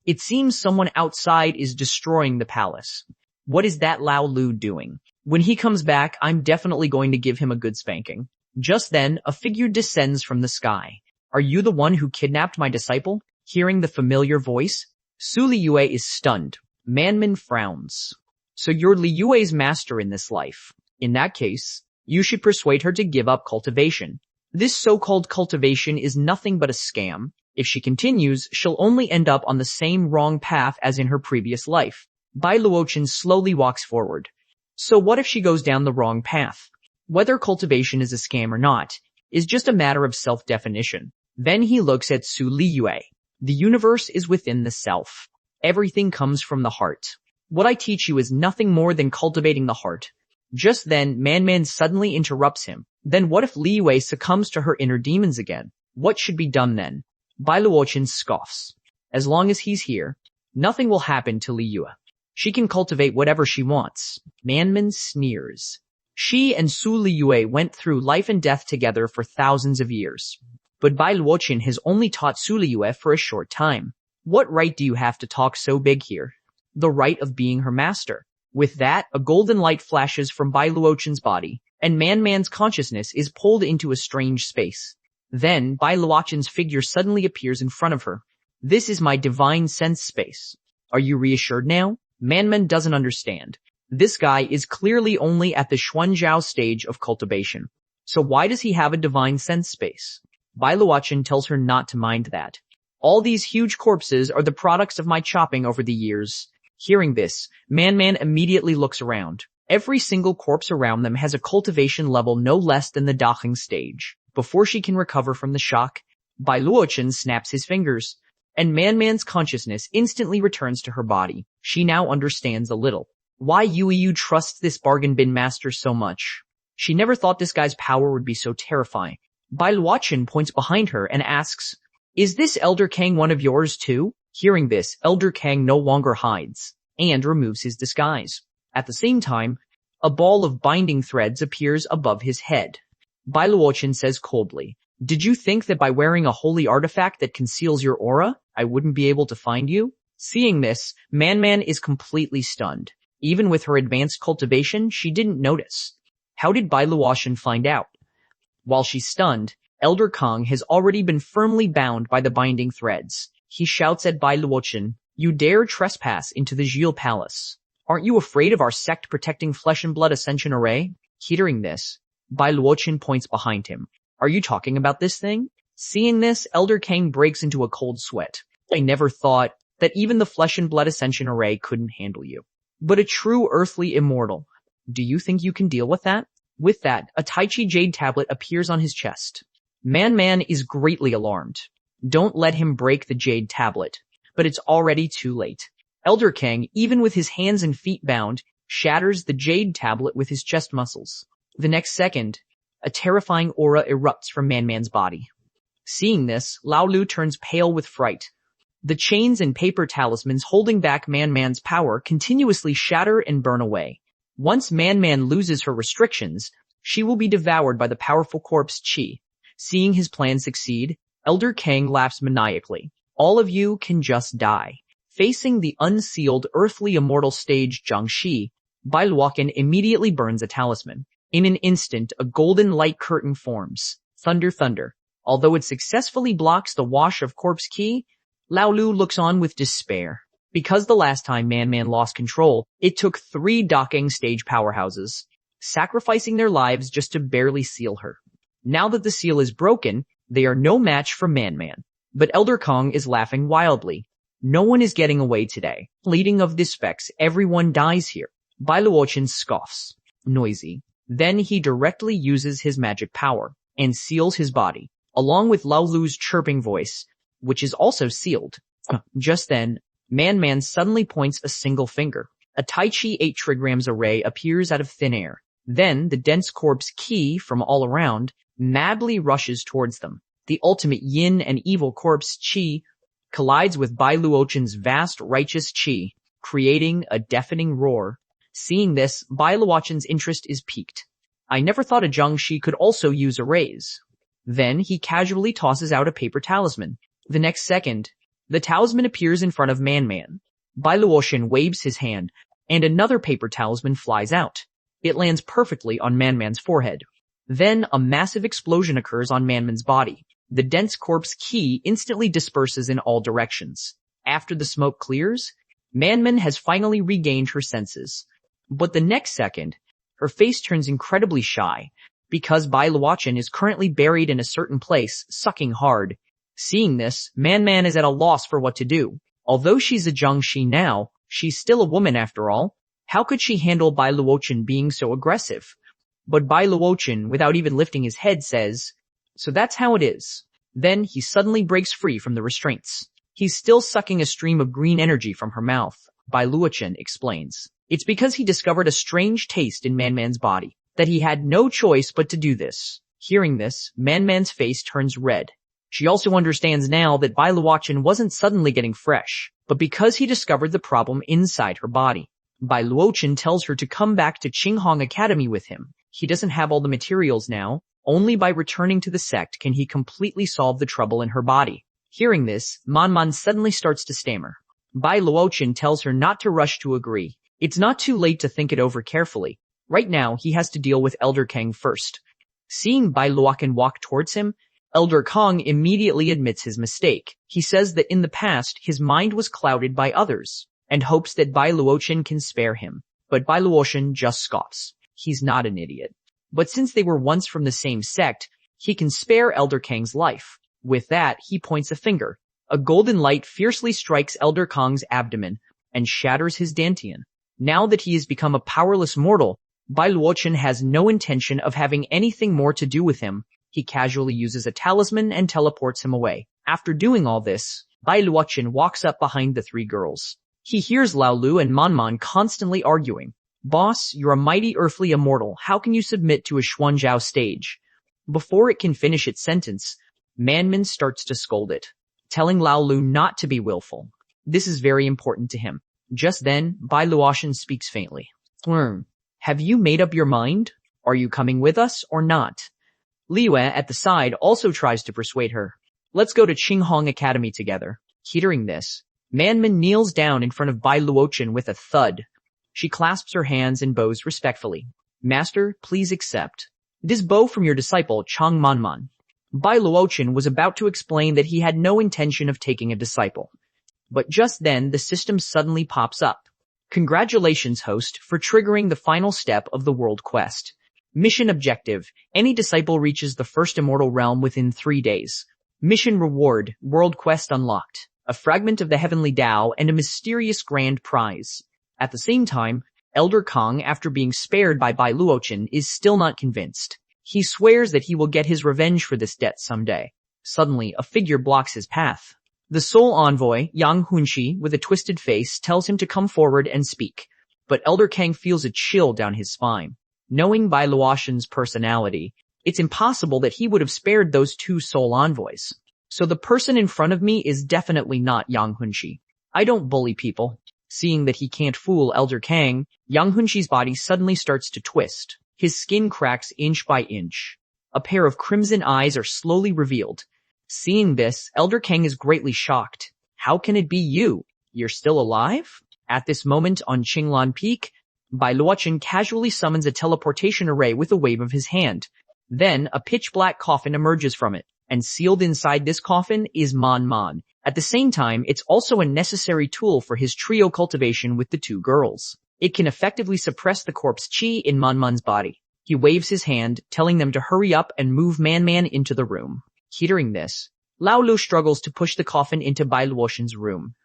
It seems someone outside is destroying the palace. What is that Lao Lu doing? When he comes back, I'm definitely going to give him a good spanking. Just then, a figure descends from the sky. "Are you the one who kidnapped my disciple?" Hearing the familiar voice, Su Liyue is stunned. Manman frowns. "So you're Liyue's master in this life. In that case, you should persuade her to give up cultivation. This so-called cultivation is nothing but a scam. If she continues, she'll only end up on the same wrong path as in her previous life." Bai Luochen slowly walks forward. So what if she goes down the wrong path? Whether cultivation is a scam or not is just a matter of self-definition. Then he looks at Su Liyue. The universe is within the self. Everything comes from the heart. What I teach you is nothing more than cultivating the heart. Just then, Manman suddenly interrupts him. Then what if Liyue succumbs to her inner demons again? What should be done then? Bai Luochen scoffs. As long as he's here, nothing will happen to Liyue. She can cultivate whatever she wants. Manman sneers. She and Su Liyue went through life and death together for thousands of years. But Bai Luochen has only taught Su Liyue for a short time. What right do you have to talk so big here? The right of being her master. With that, a golden light flashes from Bai Luochen's body, and Manman's consciousness is pulled into a strange space. Then, Bai Luochen's figure suddenly appears in front of her. "This is my divine sense space. Are you reassured now?" Manman doesn't understand. This guy is clearly only at the Xuanzhao stage of cultivation. So why does he have a divine sense space? Bai Luochen tells her not to mind that. "All these huge corpses are the products of my chopping over the years." Hearing this, Manman immediately looks around. Every single corpse around them has a cultivation level no less than the Dacheng stage. Before she can recover from the shock, Bai Luochen snaps his fingers, and Manman's consciousness instantly returns to her body. She now understands a little. Why Yu trusts this bargain bin master so much. She never thought this guy's power would be so terrifying. Bai Luochen points behind her and asks, "Is this Elder Kang one of yours too?" Hearing this, Elder Kang no longer hides, and removes his disguise. At the same time, a ball of binding threads appears above his head. Bai Luochen says coldly, "Did you think that by wearing a holy artifact that conceals your aura, I wouldn't be able to find you?" Seeing this, Manman is completely stunned. Even with her advanced cultivation, she didn't notice. How did Bai Luochen find out? While she's stunned, Elder Kang has already been firmly bound by the binding threads. He shouts at Bai Luochen, "You dare trespass into the Jil Palace. Aren't you afraid of our sect protecting flesh and blood ascension array?" Hearing this, Bai Luochen points behind him. "Are you talking about this thing?" Seeing this, Elder Kang breaks into a cold sweat. "I never thought that even the flesh and blood ascension array couldn't handle you. But a true earthly immortal. Do you think you can deal with that?" With that, a Taichi jade tablet appears on his chest. Man is greatly alarmed. Don't let him break the jade tablet. But it's already too late. Elder Kang, even with his hands and feet bound, shatters the jade tablet with his chest muscles. The next second, a terrifying aura erupts from Man's body. Seeing this, Lao Lu turns pale with fright. The chains and paper talismans holding back Man's power continuously shatter and burn away. Once Man loses her restrictions, she will be devoured by the powerful corpse Qi. Seeing his plan succeed, Elder Kang laughs maniacally. "All of you can just die." Facing the unsealed earthly immortal stage Jiangxi, Bai Luochen immediately burns a talisman. In an instant, a golden light curtain forms. Thunder, thunder. Although it successfully blocks the wash of corpse ki, Lao Lu looks on with despair. Because the last time Man lost control, it took 3 docking stage powerhouses, sacrificing their lives just to barely seal her. Now that the seal is broken, they are no match for Man. But Elder Kong is laughing wildly. No one is getting away today. Leading of this specs, everyone dies here. Bai Luochen scoffs. Noisy. Then he directly uses his magic power and seals his body, along with Lao Lu's chirping voice, which is also sealed. Just then, Man suddenly points a single finger. A Tai Chi 8 trigrams array appears out of thin air. Then the dense corpse ki from all around madly rushes towards them. The ultimate yin and evil corpse chi collides with Bai Luochen's vast righteous chi, creating a deafening roar. Seeing this, Bai Luochen's interest is piqued. I never thought a Jiangshi could also use arrays. Then he casually tosses out a paper talisman. The next second, the talisman appears in front of Man. Bai Luochen waves his hand, and another paper talisman flies out. It lands perfectly on Man's forehead. Then a massive explosion occurs on Man's body. The dense corpse ki instantly disperses in all directions. After the smoke clears, Man has finally regained her senses. But the next second, her face turns incredibly shy, because Bai Luochen is currently buried in a certain place, sucking hard. Seeing this, Man is at a loss for what to do. Although she's a Jiangshi now, she's still a woman after all. How could she handle Bai Luochen being so aggressive? But Bai Luochen, without even lifting his head, says, "So that's how it is." Then he suddenly breaks free from the restraints. He's still sucking a stream of green energy from her mouth. Bai Luochen explains. It's because he discovered a strange taste in Man's body, that he had no choice but to do this. Hearing this, Man's face turns red. She also understands now that Bai Luochen wasn't suddenly getting fresh, but because he discovered the problem inside her body. Bai Luochen tells her to come back to Qinghong Academy with him. He doesn't have all the materials now. Only by returning to the sect can he completely solve the trouble in her body. Hearing this, Man suddenly starts to stammer. Bai Luochen tells her not to rush to agree. It's not too late to think it over carefully. Right now, he has to deal with Elder Kang first. Seeing Bai Luochen walk towards him, Elder Kong immediately admits his mistake. He says that in the past, his mind was clouded by others, and hopes that Bai Luochen can spare him. But Bai Luochen just scoffs. He's not an idiot. But since they were once from the same sect, he can spare Elder Kang's life. With that, he points a finger. A golden light fiercely strikes Elder Kong's abdomen and shatters his dantian. Now that he has become a powerless mortal, Bai Luochen has no intention of having anything more to do with him. He casually uses a talisman and teleports him away. After doing all this, Bai Luochen walks up behind the 3 girls. He hears Lao Lu and Man constantly arguing. Boss, you're a mighty earthly immortal. How can you submit to a Xuanzhao stage? Before it can finish its sentence, Man starts to scold it, telling Lao Lu not to be willful. This is very important to him. Just then, Bai Luochen speaks faintly. Have you made up your mind? Are you coming with us or not? Liue at the side also tries to persuade her. Let's go to Qinghong Academy together. Hearing this, Man kneels down in front of Bai Luochen with a thud. She clasps her hands and bows respectfully. Master, please accept. This bow from your disciple, Chang Man. Bai Luochen was about to explain that he had no intention of taking a disciple. But just then, the system suddenly pops up. Congratulations, host, for triggering the final step of the world quest. Mission objective. Any disciple reaches the first immortal realm within 3 days. Mission reward. World quest unlocked. A fragment of the heavenly Tao and a mysterious grand prize. At the same time, Elder Kong, after being spared by Bai Luochen, is still not convinced. He swears that he will get his revenge for this debt someday. Suddenly, a figure blocks his path. The sole envoy, Yang Hunshi, with a twisted face, tells him to come forward and speak. But Elder Kang feels a chill down his spine. Knowing Bai Luochen's personality, it's impossible that he would have spared those 2 sole envoys. So the person in front of me is definitely not Yang Hunshi. I don't bully people. Seeing that he can't fool Elder Kang, Yang Hunshi's body suddenly starts to twist. His skin cracks inch by inch. A pair of crimson eyes are slowly revealed. Seeing this, Elder Kang is greatly shocked. How can it be you? You're still alive? At this moment on Qinglan Peak, Bai Luochen casually summons a teleportation array with a wave of his hand. Then, a pitch-black coffin emerges from it. and sealed inside this coffin is Man. At the same time, it's also a necessary tool for his trio cultivation with the two girls. It can effectively suppress the corpse chi in Man's body. He waves his hand, telling them to hurry up and move Man into the room. Hearing this, Lao Lu struggles to push the coffin into Bai Luotian's room.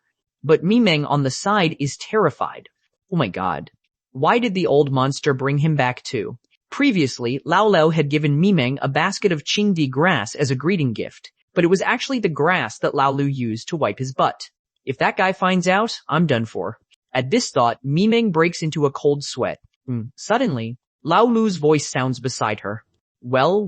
But Mimeng on the side is terrified. Oh my god. Why did the old monster bring him back too? Previously, Lao Lao had given Mimeng a basket of Qingdi grass as a greeting gift, but it was actually the grass that Lao Lu used to wipe his butt. If that guy finds out, I'm done for. At this thought, Mimeng breaks into a cold sweat. Suddenly, Lao Lu's voice sounds beside her. Well,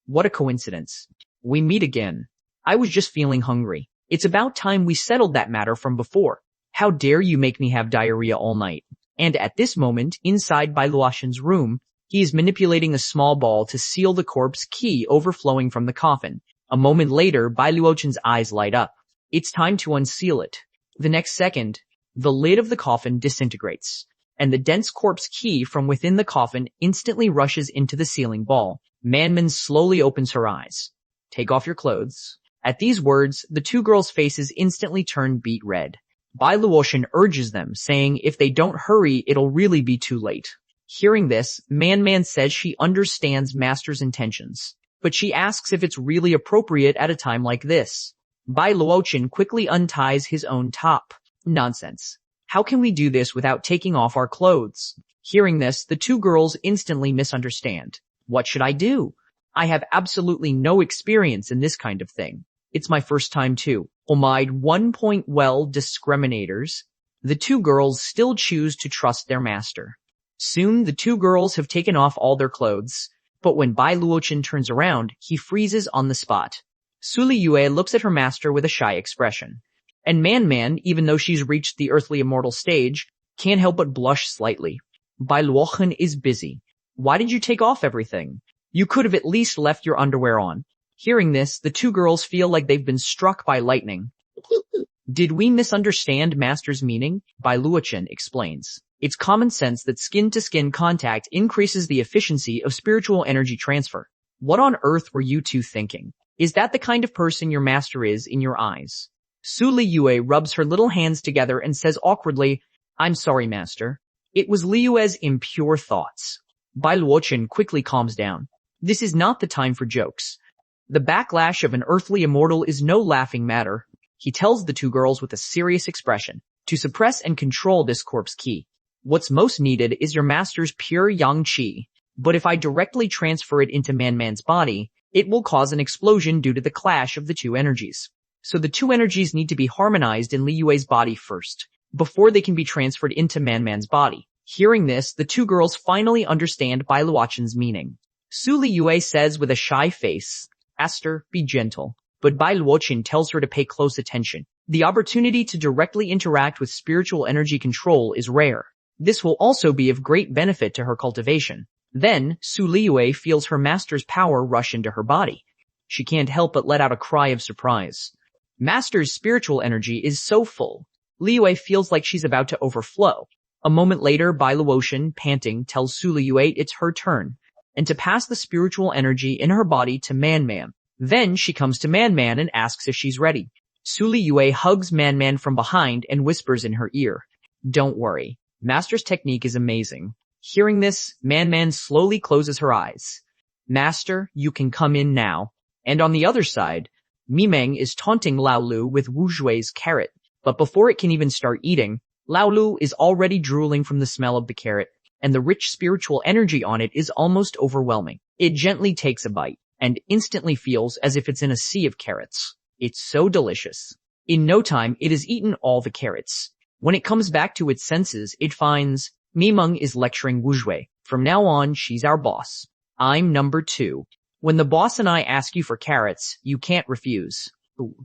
what a coincidence. We meet again. I was just feeling hungry. It's about time we settled that matter from before. How dare you make me have diarrhea all night? And at this moment, inside Bai Luotian's room, he is manipulating a small ball to seal the corpse qi overflowing from the coffin. A moment later, Bai Luotian's eyes light up. It's time to unseal it. The next second, the lid of the coffin disintegrates, and the dense corpse qi from within the coffin instantly rushes into the sealing ball. Man slowly opens her eyes. Take off your clothes. At these words, the two girls' faces instantly turn beet red. Bai Luotian urges them, saying if they don't hurry, it'll really be too late. Hearing this, Man says she understands Master's intentions, but she asks if it's really appropriate at a time like this. Bai Luotian quickly unties his own top. Nonsense. How can we do this without taking off our clothes? Hearing this, the two girls instantly misunderstand. What should I do? I have absolutely no experience in this kind of thing. It's my first time too. Oh my 1 point well, discriminators. The two girls still choose to trust their master. Soon, the two girls have taken off all their clothes, but when Bai Luotian turns around, he freezes on the spot. Su Liyue looks at her master with a shy expression. And Man, even though she's reached the earthly immortal stage, can't help but blush slightly. Bai Luotian is busy. Why did you take off everything? You could have at least left your underwear on. Hearing this, the two girls feel like they've been struck by lightning. Did we misunderstand Master's meaning? Bai Luotian explains. It's common sense that skin-to-skin contact increases the efficiency of spiritual energy transfer. What on earth were you two thinking? Is that the kind of person your master is in your eyes? Su Liyue rubs her little hands together and says awkwardly, I'm sorry, Master. It was Liyue's impure thoughts. Bai Luotian quickly calms down. This is not the time for jokes. The backlash of an earthly immortal is no laughing matter. He tells the two girls with a serious expression to suppress and control this corpse qi. What's most needed is your master's pure yang qi, but if I directly transfer it into Man's body, it will cause an explosion due to the clash of the two energies. So the two energies need to be harmonized in Liyue's body first, before they can be transferred into Man's body. Hearing this, the two girls finally understand Bai Luotian's meaning. Su Liyue says with a shy face, Aster, be gentle. But Bai Luotian tells her to pay close attention. The opportunity to directly interact with spiritual energy control is rare. This will also be of great benefit to her cultivation. Then, Su Liyue feels her master's power rush into her body. She can't help but let out a cry of surprise. Master's spiritual energy is so full. Liyue feels like she's about to overflow. A moment later, Bai Luotian, panting, tells Su Liyue it's her turn, and to pass the spiritual energy in her body to Man. Then she comes to Man and asks if she's ready. Su Liyue hugs Man from behind and whispers in her ear, Don't worry, Master's technique is amazing. Hearing this, Man slowly closes her eyes. Master, you can come in now. And on the other side, Mimeng is taunting Lao Lu with Wu Zhui's carrot, but before it can even start eating, Lao Lu is already drooling from the smell of the carrot, and the rich spiritual energy on it is almost overwhelming. It gently takes a bite, and instantly feels as if it's in a sea of carrots. It's so delicious. In no time, it has eaten all the carrots. When it comes back to its senses, it finds Mimeng is lecturing Wu Zhui. From now on, she's our boss. I'm number 2. When the boss and I ask you for carrots, you can't refuse.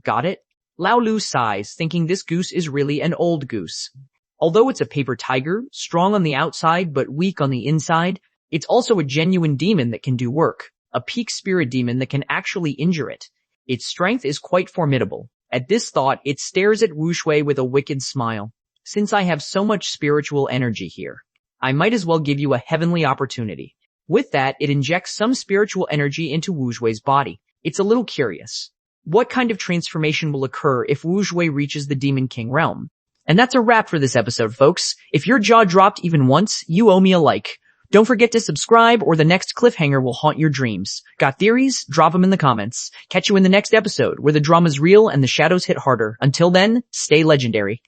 Got it? Lao Lu sighs, thinking this goose is really an old goose. Although it's a paper tiger, strong on the outside but weak on the inside, it's also a genuine demon that can do work, a peak spirit demon that can actually injure it. Its strength is quite formidable. At this thought, it stares at Wu Shui with a wicked smile. Since I have so much spiritual energy here, I might as well give you a heavenly opportunity. With that, it injects some spiritual energy into Wu Shui's body. It's a little curious. What kind of transformation will occur if Wu Shui reaches the Demon King realm? And that's a wrap for this episode, folks. If your jaw dropped even once, you owe me a like. Don't forget to subscribe or the next cliffhanger will haunt your dreams. Got theories? Drop them in the comments. Catch you in the next episode where the drama's real and the shadows hit harder. Until then, stay legendary.